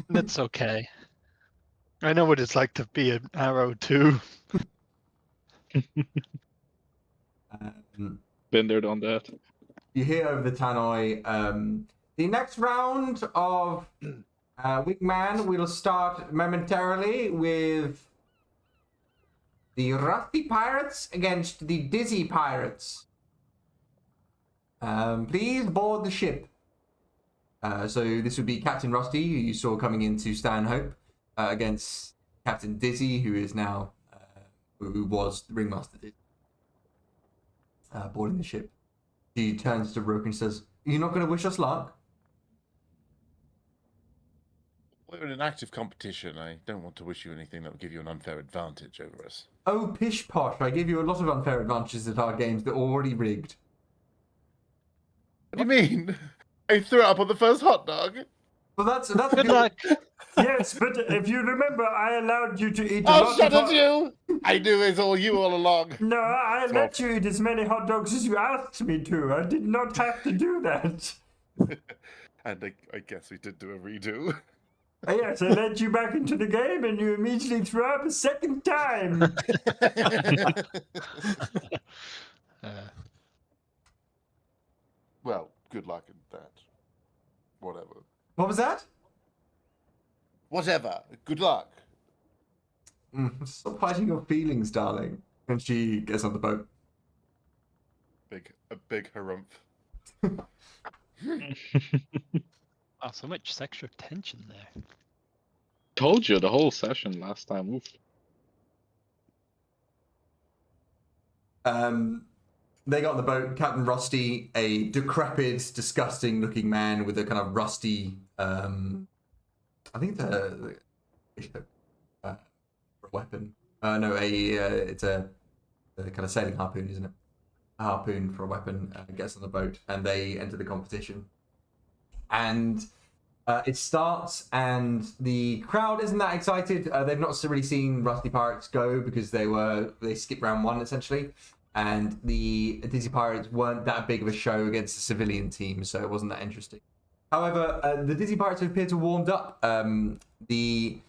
That's okay. I know what it's like to be an arrow too. Been there, done that. You hear over the tannoy, the next round of Wingman will start momentarily with the Rusty Pirates against the Dizzy Pirates. Please board the ship. So this would be Captain Rusty, who you saw coming into Stanhope, against Captain Dizzy, who is now, who was the ringmaster, boarding the ship. She turns to Rook and says, "You're not going to wish us luck?" We're in an active competition. I don't want to wish you anything that will give you an unfair advantage over us. Oh, pish posh, I give you a lot of unfair advantages at our games that are already rigged. What do you mean? I threw it up on the first hot dog. Well, that's Good luck. Yes, but if you remember, I allowed you to eat a Oh, lot shut of it, you! I knew it was all you all along. No, I let you eat as many hot dogs as you asked me to. I did not have to do that. And I guess we did do a redo. Yes, I let you back into the game and you immediately threw up a second time. Well, good luck in that. Whatever. What was that? Whatever. Good luck. Stop fighting your feelings, darling. And she gets on the boat. A big harumph. Oh, so much sexual tension there. Told you the whole session last time. Oof. They got on the boat. Captain Rusty, a decrepit, disgusting-looking man with a kind of rusty, I think it's a weapon. No, it's a kind of sailing harpoon, isn't it? A harpoon for a weapon. Gets on the boat, and they enter the competition. And it starts, and the crowd isn't that excited. They've not really seen Rusty Pirates go because they skipped round one essentially. And the Dizzy Pirates weren't that big of a show against a civilian team, so it wasn't that interesting. However, the Dizzy Pirates appear to have warmed up. The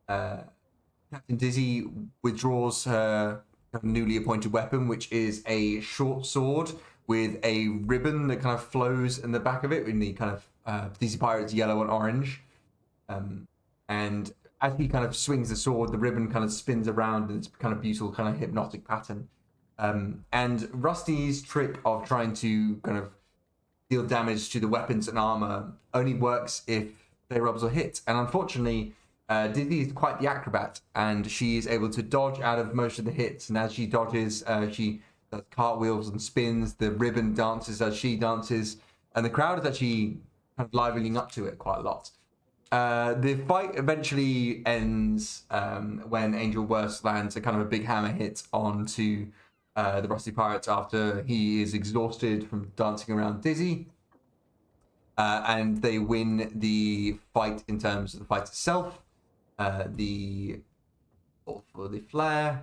Captain Dizzy withdraws her newly appointed weapon, which is a short sword with a ribbon that kind of flows in the back of it in the kind of Dizzy Pirates yellow and orange. And as he kind of swings the sword, the ribbon kind of spins around in this kind of beautiful kind of hypnotic pattern. And Rusty's trick of trying to kind of deal damage to the weapons and armor only works if they rubs or hit. And unfortunately, Dizzy is quite the acrobat, and she is able to dodge out of most of the hits. And as she dodges, she does cartwheels and spins. The ribbon dances as she dances, and the crowd is actually kind of livening up to it quite a lot. The fight eventually ends when Angel Worst lands a kind of a big hammer hit onto the Rusty Pirates after he is exhausted from dancing around Dizzy. And they win the fight in terms of the fight itself. For the flare.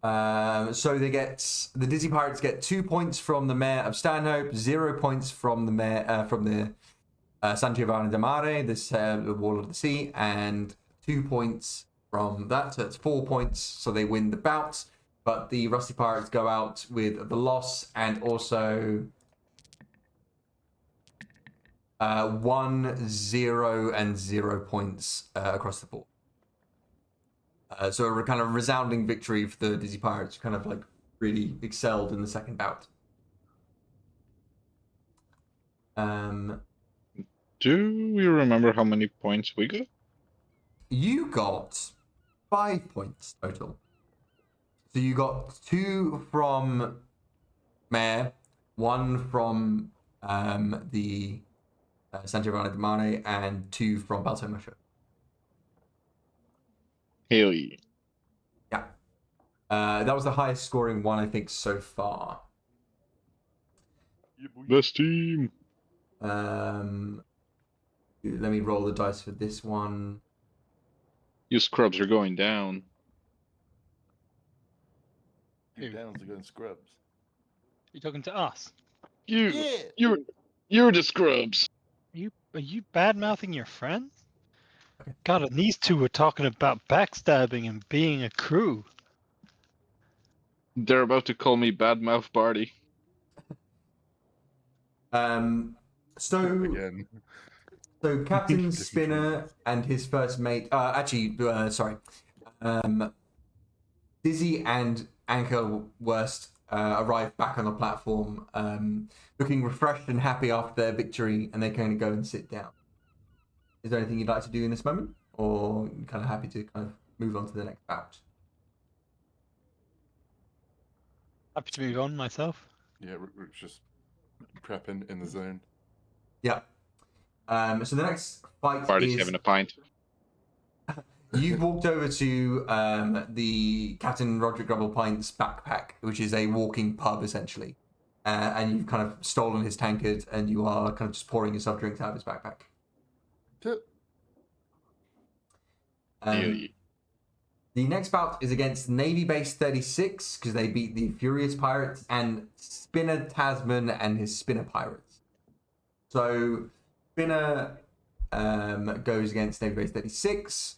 So the Dizzy Pirates get 2 points from the Mayor of Stanhope, 0 points from the Mayor from the San Giovanni de Mare, this the Wall of the Sea, and 2 points from that. So it's 4 points. So they win the bout, but the Rusty Pirates go out with the loss and also 1, 0, and 0 points across the board. So a kind of resounding victory for the Dizzy Pirates, kind of like really excelled in the second bout. Do we remember how many points we got? You got 5 points total. So you got 2 from Mare, 1 from the Santiago de Mare, and 2 from Balto Show. Hell yeah. Yeah. That was the highest scoring one, I think, so far. Best team. Let me roll the dice for this one. You scrubs are going down. You downs are going scrubs. You talking to us? You're the scrubs. Are you bad mouthing your friends? God, and these two were talking about backstabbing and being a crew. They're about to call me Badmouth Barty. So Captain Spinner and his first mate. Dizzy and Anchor Worst arrive back on the platform, looking refreshed and happy after their victory, and they're going to go and sit down. Is there anything you'd like to do in this moment, or you're kind of happy to kind of move on to the next bout? Happy to move on myself. Yeah, Rook's just prepping in the zone. Yeah. So the next fight Barty's is... having a pint. You've walked over to the Captain Roderick Grubblepint's backpack, which is a walking pub, essentially. And you've kind of stolen his tankard, and you are kind of just pouring yourself drinks out of his backpack. The next bout is against Navy Base 36, because they beat the Furious Pirates, and Spinner Tasman and his Spinner Pirates. So Spinner goes against Navy Base 36.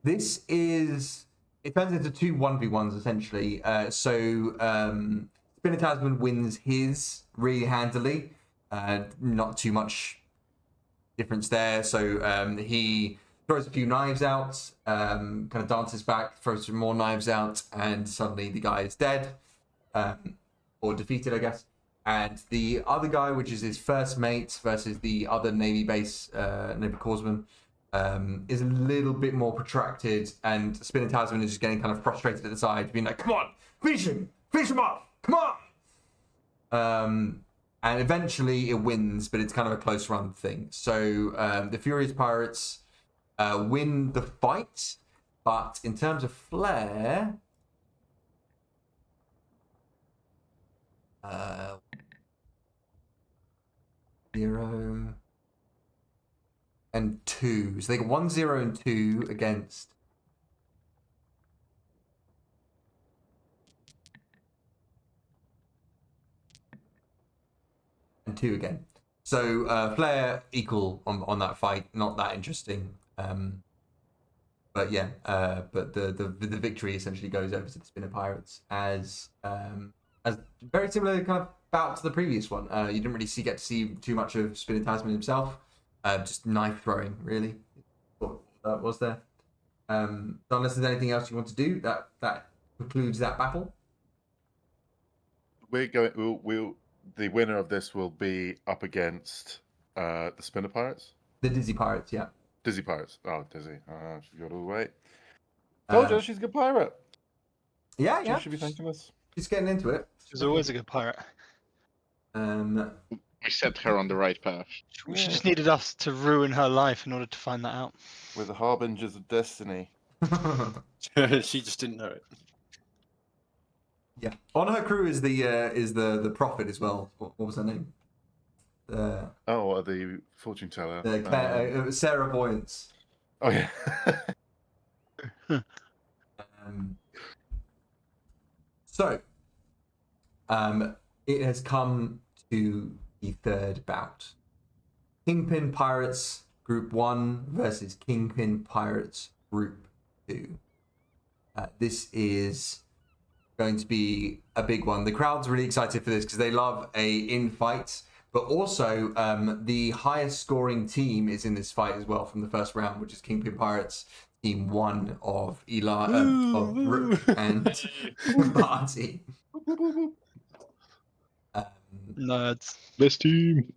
This is... It turns into 2 1v1s, essentially. Spinner Tasman wins his really handily. Not too much difference there. So he throws a few knives out, kind of dances back, throws some more knives out, and suddenly the guy is dead. Or defeated, I guess. And the other guy, which is his first mate versus the other Navy base, Navy corpsman, is a little bit more protracted, and Spinner Tasman is just getting kind of frustrated at the side, being like, come on, finish him off, come on! And eventually it wins, but it's kind of a close run thing. So the Furious Pirates win the fight, but in terms of flair... 0 and 2. So they got 1, 0, and 2 against. And 2 again. So Flair equal on that fight. Not that interesting. But yeah, but the victory essentially goes over to the Spinner Pirates as very similar kind of bout to the previous one. You didn't really get to see too much of Spinner Tasman himself. Just knife throwing, really. What was there? So unless there's anything else you want to do, that concludes that battle. We're going. The winner of this will be up against the Spinner Pirates. The Dizzy Pirates, yeah. Dizzy Pirates. Oh, Dizzy. She got all the way. Told you she's a good pirate. Yeah, yeah. She should be thanking us. She's getting into it. She's always a good pirate. We set her on the right path. She just needed us to ruin her life in order to find that out. We're the harbingers of destiny. She just didn't know it. Yeah. On her crew is the prophet as well. What was her name? The fortune teller. Sarah Voyance. Oh yeah. So, it has come to the third bout. Kingpin Pirates Group 1 versus Kingpin Pirates Group 2. This is going to be a big one. The crowd's really excited for this because they love a in-fight, but also the highest scoring team is in this fight as well from the first round, which is Kingpin Pirates Team 1 of of Rook and Barty. Nerds. Best team.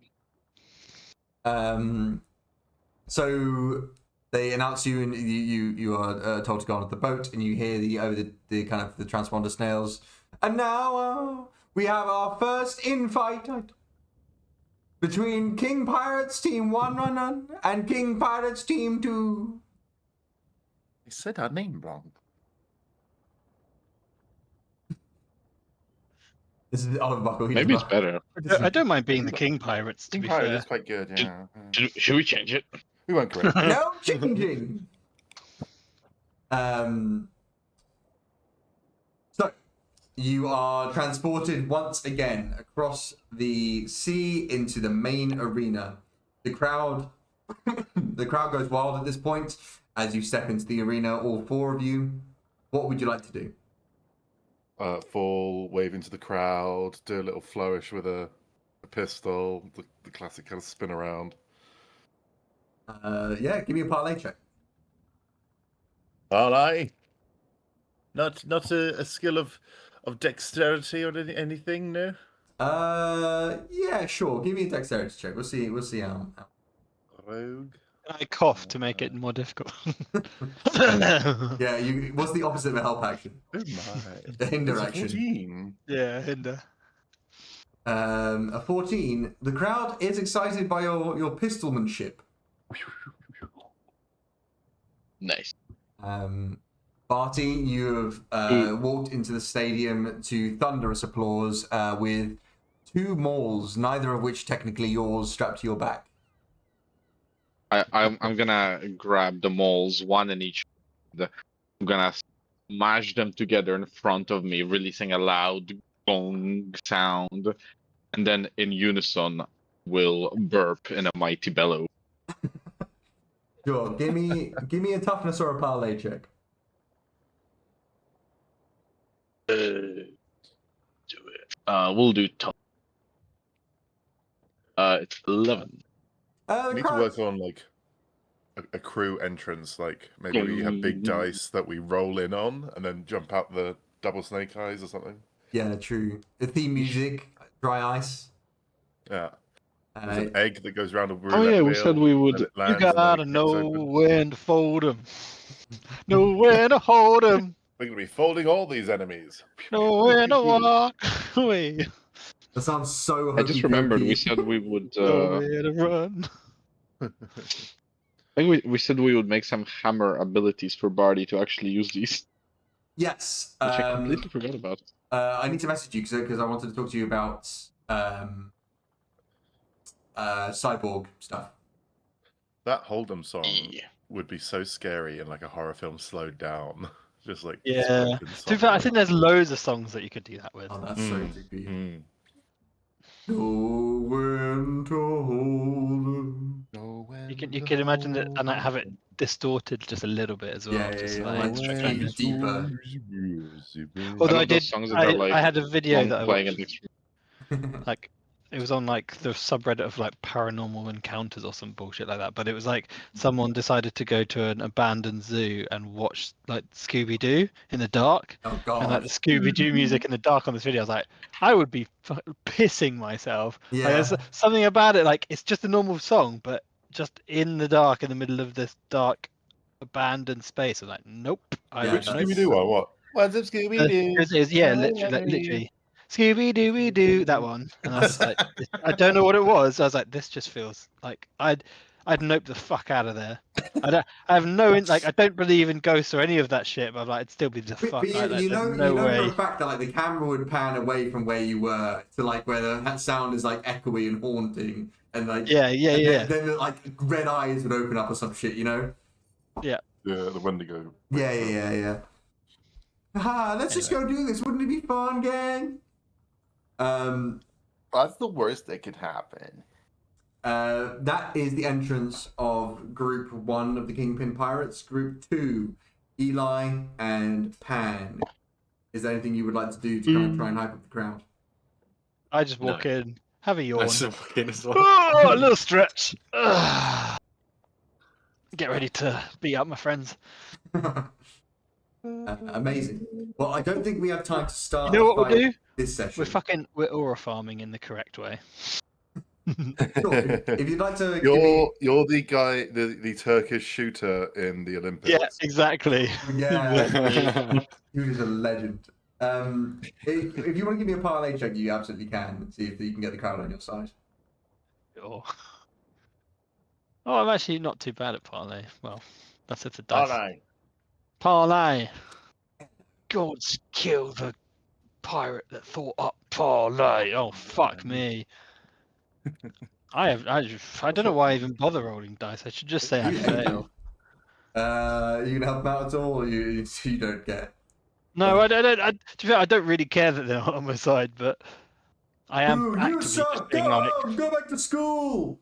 So they announce you, and you are told to go onto the boat, and you hear over the kind of the transponder snails. And now we have our first infight between King Pirates Team 1 and King Pirates Team 2. He said our name wrong. This is Oliver Buckle. Maybe it's better. I don't mind being the King Pirates, to King be Pirate fair. is quite good, yeah. Should we change it? We won't correct it. No changing. So, you are transported once again across the sea into the main arena. The crowd goes wild at this point as you step into the arena. All four of you. What would you like to do? Fall, wave into the crowd, do a little flourish with a pistol, the classic kind of spin around. Yeah, give me a parlay check. Parlay. Not a skill of dexterity or anything, no? Yeah, sure. Give me a dexterity check. We'll see how. Rogue. I cough to make it more difficult. Yeah, what's the opposite of a help action? Oh my. The hinder It's a action. 14. Yeah, hinder. A 14. The crowd is excited by your pistolmanship. Nice. Barty, you have walked into the stadium to thunderous applause with two mauls, neither of which technically yours, strapped to your back. I'm gonna grab the moles, one in each. I'm gonna smash them together in front of me, releasing a loud gong sound, and then in unison will burp in a mighty bellow. Sure. Give me a toughness or a parlay check. We'll do top. It's 11. The We need to crowd- work on like a crew entrance, like maybe we have big dice that we roll in on and then jump out the double snake eyes or something. Yeah, true. The theme music, dry ice. Yeah. There's an egg that goes around a roulette Oh yeah, we wheel, said we would. and it You lands, and then gotta it kicks know open. when to fold 'em. Know when to hold 'em. We're gonna be folding all these enemies. Know when to walk away. That sounds so. I just remembered we hokey-pokey. said we would. Know when to run. I think we said we would make some hammer abilities for Barty to actually use these, Yes. which I completely forgot about. I need to message you because I wanted to talk to you about cyborg stuff. That Hold'em song Yeah. would be so scary in like a horror film slowed down. Just like Yeah. spoken To be song. fair, I think there's loads of songs that you could do that with. Oh, that's so Mm. creepy. Mm. Know when to hold 'em. You can imagine it and like, have it distorted just a little bit as well. Yeah, just yeah, like, like kind even of- deeper. Although I I love did, those songs that are, like, I had a video Long that I playing watched, an instrument. like it was on like the subreddit of like paranormal encounters or some bullshit like that. But it was like someone decided to go to an abandoned zoo and watch like Scooby Doo in the dark, Oh and like god. the Scooby Doo music in the dark on this video. I was like, I would be pissing myself. Like, Yeah. there's something about it, like it's just a normal song, but just in the dark, in the middle of this dark abandoned space. I'm like, nope. I Yeah, would that's- not. Scooby Doo one, what? What's up, Scooby Doo? It is, yeah, literally. Scooby Dooby Doo, that one. And I was like, I don't know what it was. I was like, this just feels like I'd nope the fuck out of there. I have no like I don't believe in ghosts or any of that shit, but I'm like, I'd still be the But fuck you, out of you there. know, There's no you know way. for a fact that like the camera would pan away from where you were to like where that sound is like echoey and haunting, and like Yeah, and then like red eyes would open up or some shit, you know? Yeah, the Wendigo. Yeah. Ah, let's just go do this. Wouldn't it be fun, gang? That's the worst that could happen. That is the entrance of Group 1 of the Kingpin Pirates. Group 2, Eli and Pan. Is there anything you would like to do to kind of try and hype up the crowd? I just walk in, have a yawn. That's in as well. Oh, a little stretch. Get ready to beat up my friends. Amazing. Well, I don't think we have time to start You know what we'll fight do? this session. We're aura farming in the correct way. Sure. If you'd like to give me... You're the guy, the Turkish shooter in the Olympics. Yeah, exactly. Yeah, he was a legend. If you want to give me a parlay check, you absolutely can. And see if you can get the crowd on your side. Oh. Oh, I'm actually not too bad at parlay. Well, that's if the dice. Parlay. Parlay. Gods kill the pirate that thought up parlay. Oh fuck me. I don't know why I even bother rolling dice. I should just say I fail. You can help out at all. Or you don't get. No, I don't. To be fair, I don't really care that they're not on my side, but I am Ooh, you actively just suck! being like. Go back to school.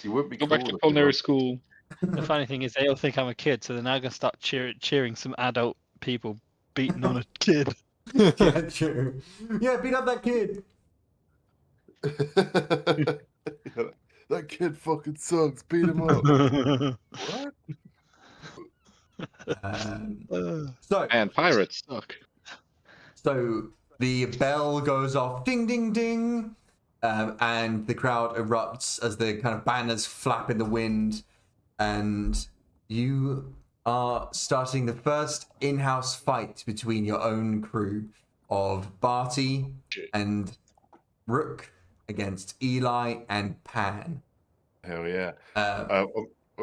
You would be Go cool back to if you culinary were- school. The funny thing is, they all think I'm a kid, so they're now gonna start cheering some adult people beating on a kid. Yeah, true. Yeah, beat up that kid. That kid fucking sucks. Beat him up. What? So, And pirates suck. so the bell goes off, ding, ding, ding, and the crowd erupts as the kind of banners flap in the wind, and you are starting the first in-house fight between your own crew of Barty and Rook against Eli and Pan. Hell yeah.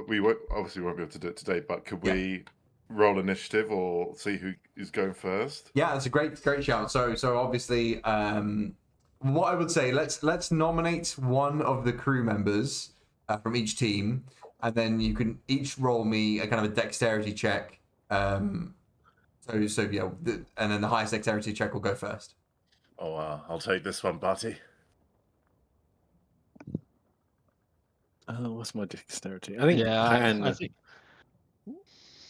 We obviously won't be able to do it today, but could we roll initiative or see who is going first? Yeah, it's a great shout. So obviously, what I would say, let's nominate one of the crew members from each team, and then you can each roll me a kind of a dexterity check. And then the highest dexterity check will go first. Oh, I'll take this one, Barty. What's my dexterity? I think Yeah, Pan I think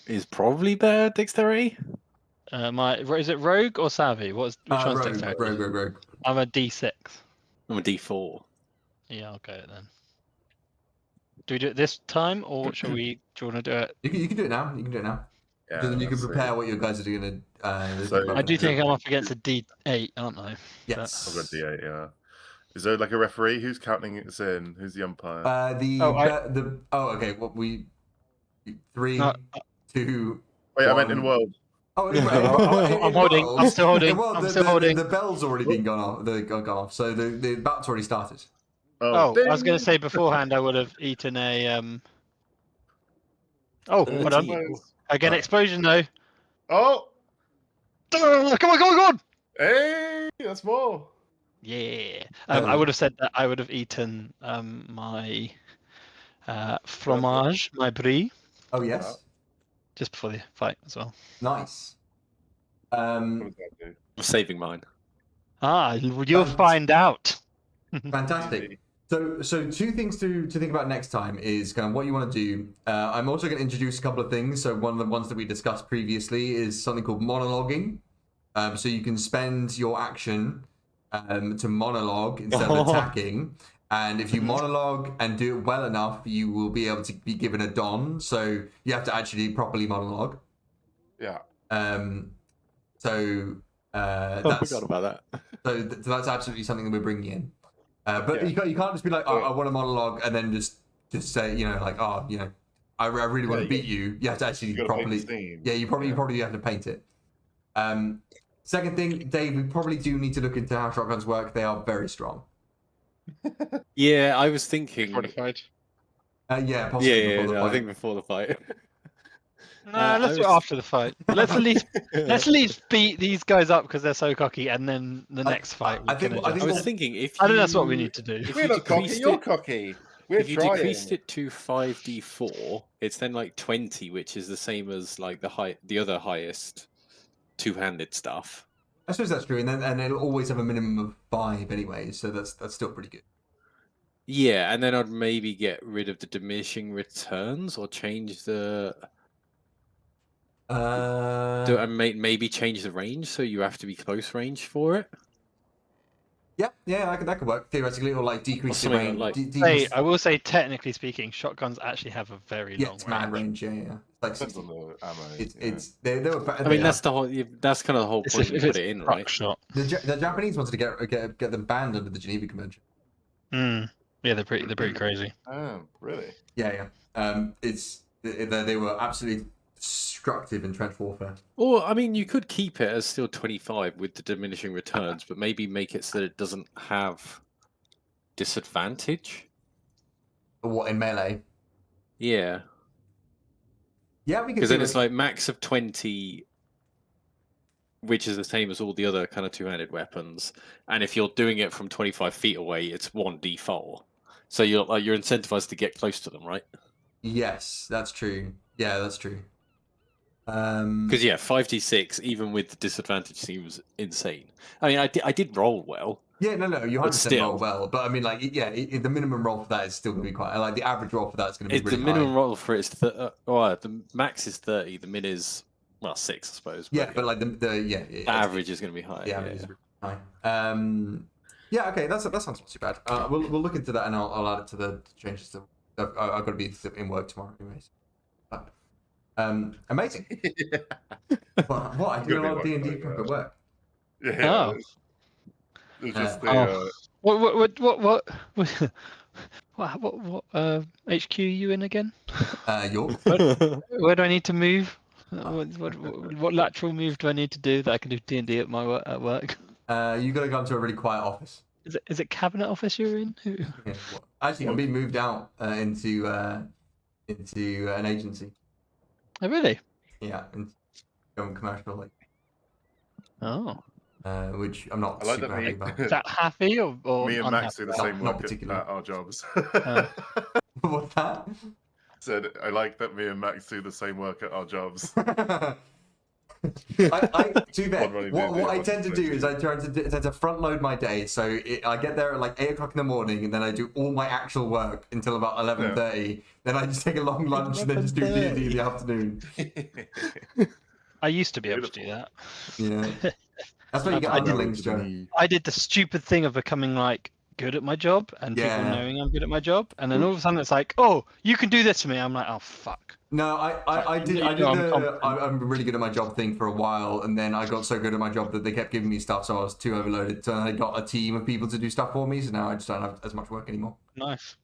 is probably better dexterity. is it Rogue or Savvy? Which one's dexterity? Rogue. I'm a D6. I'm a D4. Yeah, I'll go then. Do we do it this time, or shall we? Do you want to do it? You can do it now. You can do it now. Yeah, Then you can let's prepare see. what you guys are doing. I do think I'm up against a D8, aren't I? Yes. I've got D8, yeah. Is there like a referee? Who's counting us in? Who's the umpire? Okay. Well, 3, No, 2. Wait, I meant one. in world. Oh, I'm holding. I'm still holding. I'm still holding. The bell's already been gone off. Gone off. So the bout's already started. Oh, I was going to say beforehand I would have eaten a. Oh, hold on. Again, explosion though. Oh! Come on! Hey, that's more. Yeah. I would have said that I would have eaten my fromage, my brie, Oh yes. just before the fight as well. Nice. What does that do? I'm saving mine. You'll find out. Fantastic. So two things to think about next time is kind of what you want to do. I'm also going to introduce a couple of things. So one of the ones that we discussed previously is something called monologuing. So you can spend your action to monologue instead of attacking. And if you monologue and do it well enough, you will be able to be given a don. So you have to actually properly monologue. Yeah. I forgot about that. So that's absolutely something that we're bringing in. But Yeah. you can't just be like, oh, I want a monologue, and then just say, I really want to beat you. You have to actually You gotta properly. paint the scene. Yeah, you probably have to paint it. Second thing, Dave, we probably do need to look into how shotguns work. They are very strong. Yeah, I was thinking. Before the fight. Yeah, possibly before the I fight. think before the fight. No, let's do it after the fight. Let's at least beat these guys up because they're so cocky, and then the next fight. I think I was thinking if I think that's what we need to do. If We're you not cocky, decreased you're it, cocky. We're if you trying. decreased it to 5d4, it's then like 20, which is the same as like the other highest two-handed stuff. I suppose that's true, and it'll always have a minimum of 5 anyway, so that's still pretty good. Yeah, and then I'd maybe get rid of the diminishing returns or change the. Maybe change the range so you have to be close range for it. Yeah, that could work theoretically, or like decrease the something range. like- I will say, technically speaking, shotguns actually have a very long it's mad range. Yeah. Like Depends 60. on the ammo. It's they were. I mean, that's the whole. That's kind of the whole If point. You it's put it in, right? shot. the Japanese wanted to get them banned under the Geneva Convention. Yeah, they're pretty crazy. Oh, really? Yeah. They were absolutely destructive in trench warfare. Or, I mean, you could keep it as still 25 with the diminishing returns, but maybe make it so that it doesn't have disadvantage. What, in melee? Yeah. Yeah, we can Because do then it's it. like max of 20, which is the same as all the other kind of two-handed weapons. And if you're doing it from 25 feet away, it's 1d4. So you're incentivized to get close to them, right? Yes, that's true. Yeah, that's true. Because 5d6, even with the disadvantage, seems insane. I mean, I did roll well. Yeah, no, you 100% still. roll well, but I mean, like, yeah, the minimum roll for that is still going to be quite. Like, the average roll for that is going to be really The minimum high. roll for it is the max is 30. The min is 6, I suppose. Yeah, but like the average is going to be high. The average is really high. Yeah, okay, that sounds not too bad. We'll look into that and I'll add it to the changes. I've got to be in work tomorrow, anyways. But, amazing. What? I do a lot of D&D prep at work. Yeah. Oh. It's just the, What HQ are you in again? York. Where do I need to move? What lateral move do I need to do that I can do D&D at my at work? You got to go into a really quiet office. Is it cabinet office you're in? Yeah, actually, I'm being moved out into an agency. Oh really? Yeah, and going commercial, like, Oh. which I'm not I like super that happy about. Is that happy or me and Max do the unhappy? same Not work particularly. at our jobs. What's that? Said I like that me and Max do the same work at our jobs. To be fair, One running what day, I one tend to do day. is I tend to front load my day, so I get there at like 8 o'clock in the morning, and then I do all my actual work until about 11:30. Then I just take a long lunch and then just do D&D in the afternoon. I used to be able to do that. Yeah, that's where you get I did- underlings, Joe. I did the stupid thing of becoming like good at my job and people Yeah. knowing I'm good at my job, and then all of a sudden it's like, oh, you can do this to me. I'm like, oh fuck. No, I did You know, I'm competent. I'm really good at my job thing for a while, and then I got so good at my job that they kept giving me stuff, so I was too overloaded. So I got a team of people to do stuff for me, so now I just don't have as much work anymore. Nice.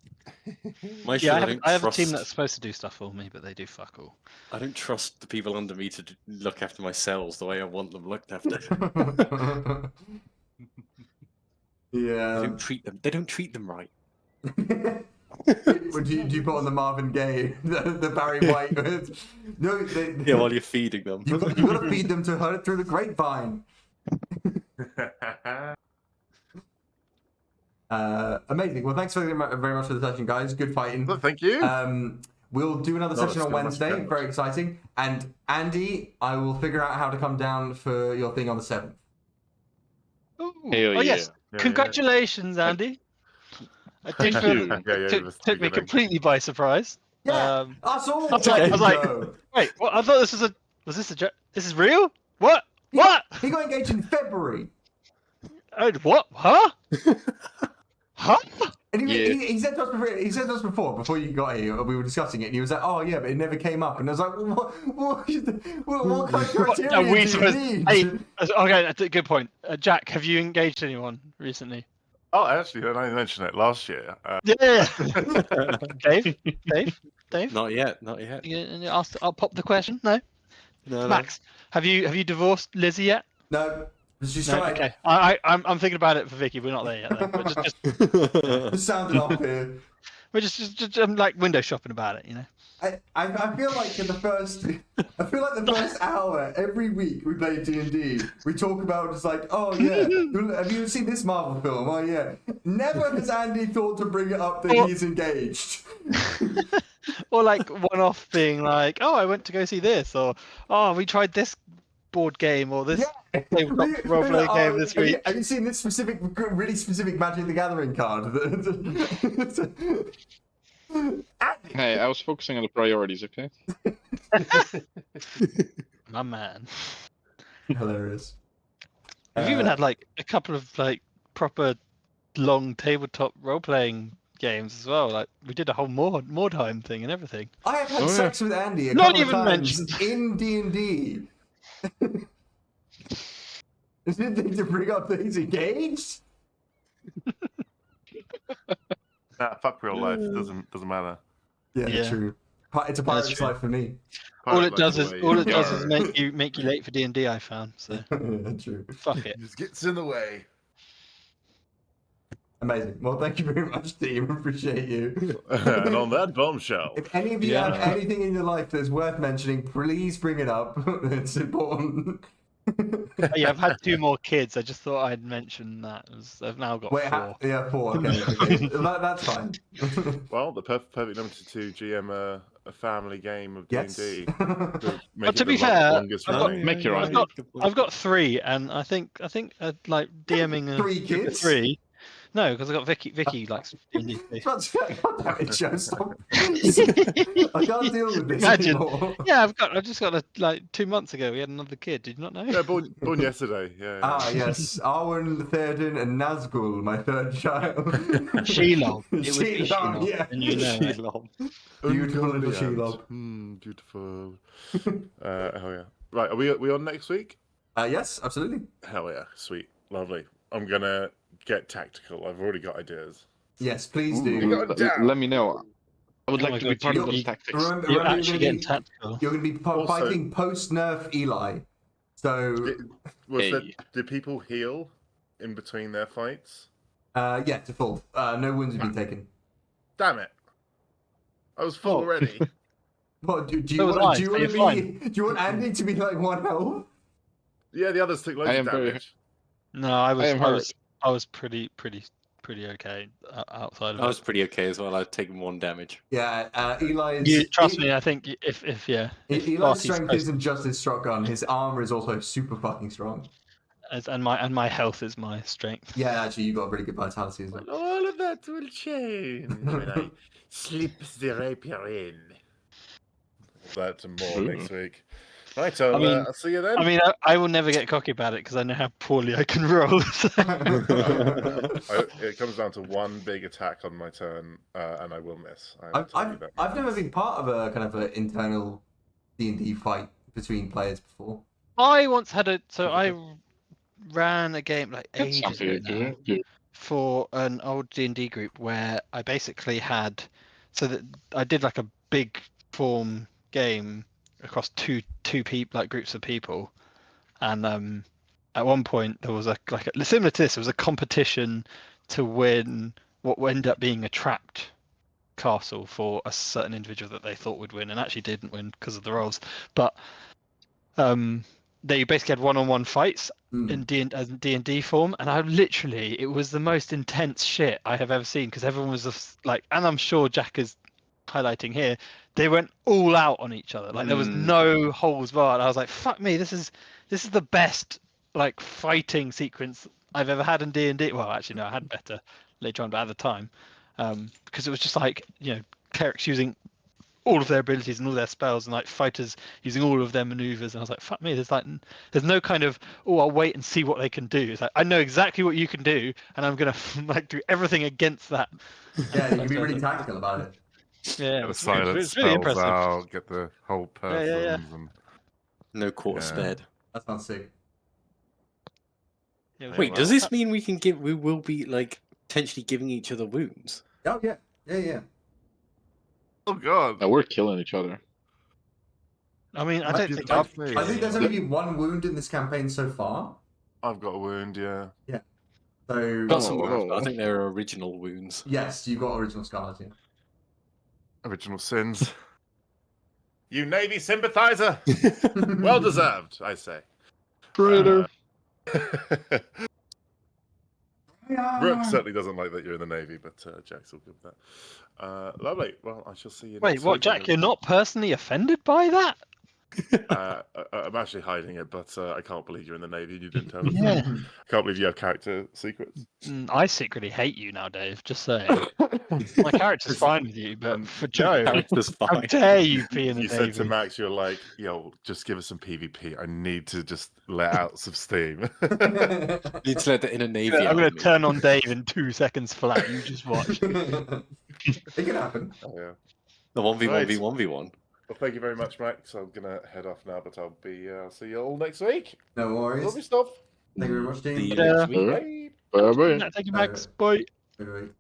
My Yeah, shit, I have a trust, team that's supposed to do stuff for me, but they do fuck all. I don't trust the people under me to look after my cells the way I want them looked after. Yeah. They don't treat them right. Would you put on the Marvin Gaye, the Barry White? No, Yeah, while you're feeding them. you got to feed them to her through the grapevine. Amazing. Well, thanks very much for the session, guys. Good fighting. Well, thank you. We'll do another session on still much Wednesday. better. Very exciting. And Andy, I will figure out how to come down for your thing on the 7th. Ooh. Hell Oh yes, Yeah, Congratulations, Andy. It did Thank feel- you. took me completely by surprise. Yeah, us all. I was like- Joe. Wait, what? I thought this was this a joke? This is real? What? What? He got engaged in February. What? Huh? Huh? And Yeah. he said to us before you got here, we were discussing it, and he was like, "Oh yeah, but it never came up." And I was like, "What kind of criteria Are we do you supposed? need?" Hey, okay, that's a good point. Jack, have you engaged anyone recently? Oh, actually, I mentioned it last year. Yeah. Dave, Not yet. you asked. I'll pop the question. No, No, Max, have you divorced Lizzie yet? No, she's No, trying. okay. I'm thinking about it for Vicky. We're not there yet. Though. But just Just sounded off here. we're just I'm like window shopping about it, you know. I feel like the first hour every week we play D&D, we talk about just like, oh yeah, have you seen this Marvel film? Oh yeah. Never has Andy thought to bring it up that he's engaged. Or like one-off being like, oh, I went to go see this, or oh, we tried this board game or this tabletop role-playing game this week. Have you seen this really specific Magic the Gathering card? Hey, I was focusing on the priorities, okay? My man. Hilarious. We've even had like a couple of like proper long tabletop role-playing games as well. Like we did a whole Mordheim thing and everything. I have had sex with Andy a Not couple even of times mentioned. in D&D. Is it thing to bring up that he's engaged? Fuck real life. Doesn't matter. Yeah, Yeah. true. It's a pirate's true. life for me. All it does Yarr. is make you late for D&D. I found so. True. Fuck it. Just gets in the way. Amazing. Well, thank you very much, team. Appreciate you. And on that bombshell. If any of you have anything in your life that's worth mentioning, please bring it up. It's important. Yeah, I've had 2 more kids. I just thought I'd mention that. I've now got 4. Yeah, 4. Okay. That's fine. Well, the perfect number to GM a family game of Yes. D&D. But to be fair, I've got 3, and I think like DMing 3 kids. 3. No, because I got Vicky likes D&D. God damn it, Joe, stop. I can't deal with this Imagine. anymore. Yeah, I've just got like 2 months ago. We had another kid. Did you not know? Yeah, born yesterday. Yeah. Ah, yes. Arwen, Theoden, and Nazgul, my 3rd child. Shelob. It would be Shelob, Shelob, yeah. and you know it. Shelob. Beautiful little Shelob. Beautiful. Hell yeah. Right, are we on next week? Yes, absolutely. Hell yeah. Sweet. Lovely. I'm gonna get tactical. I've already got ideas. Yes, please do. Let me know. I would Oh like my to be God, part of you- those tactics. Remember, You're remember actually getting tactical. you're going to be fighting post-nerf Eli. So, Did people heal in between their fights? yeah, to full. No wounds have been taken. Damn it. I was full already. What, do So was I, so you're do you want Andy to be like 1 health? Yeah, the others took loads of damage. No, I am was pretty okay outside of I was it. pretty okay as well. I'd taken 1 damage. Yeah, Eli is... You trust me. I think if Eli's Barty's strength supposed- isn't just his shotgun. His armor is also super fucking strong. and my health is my strength. Yeah, actually, you got a really good vitality as well. All of that will change when I slip the rapier in. That and more next week. Right, so I'll see you then. I mean, I will never get cocky about it because I know how poorly I can roll. It comes down to 1 big attack on my turn, and I will miss. I've never been part of a kind of an internal D&D fight between players before. I once had I ran a game like ages ago now for an old D&D group where I basically had, so that I did like a big form game across two people, like groups of people, and at one point there was similar to this. It was a competition to win what ended up being a trapped castle for a certain individual that they thought would win, and actually didn't win because of the rolls. But they basically had one-on-one fights in D&D form, and it was the most intense shit I have ever seen, because everyone was just like, and I'm sure Jack is highlighting here, they went all out on each other. Like there was no holds barred. I was like, fuck me, this is the best like fighting sequence I've ever had in D&D. Well, actually no, I had better later on, but at the time, because it was just like, you know, clerics using all of their abilities and all their spells, and like fighters using all of their maneuvers, and I was like, fuck me, there's no kind of, oh, I'll wait and see what they can do. It's like, I know exactly what you can do, and I'm gonna like do everything against that. Yeah, you can be really tactical about it. Yeah, Get the it's silence really spells impressive. out, get the whole persons, yeah. and No quarter Yeah. spared. That sounds sick. It was- Wait, does this mean we will be like potentially giving each other wounds? Oh, yeah. Yeah. oh god, No, we're killing each other. I mean, I don't think I I've think there's only been 1 wound in this campaign so far. I've got a wound. Yeah. So, Got some Oh, wounds, but I oh. think they're original wounds. yes, you got original scars, yeah. Original sins. You Navy sympathizer! Well deserved, I say. Traitor. Brooke certainly doesn't like that you're in the Navy, but Jack's all good with that. Lovely. Well, I shall see you Wait, next what, week, Jack? You're not personally offended by that? I'm actually hiding it, but I can't believe you're in the Navy and you didn't tell me. Yeah. I can't believe you have character secrets. I secretly hate you now, Dave. Just saying. My character's fine with you, but for Joe, Character's how fine. dare you be in the You Navy? said to Max, you're like, yo, just give us some PvP. I need to just let out some steam. Need to let the inner navy. I'm out going of to me. turn on Dave in 2 seconds flat. You just watch. It can happen. Oh, yeah. The 1v1v1v1. Right. Well, thank you very much, Max. I'm gonna head off now, but I'll see you all next week. No worries. Lovely stuff. Thank you very much, See team. you next week. Bye. Bye bye. Thank you, Max. Bye. Wait.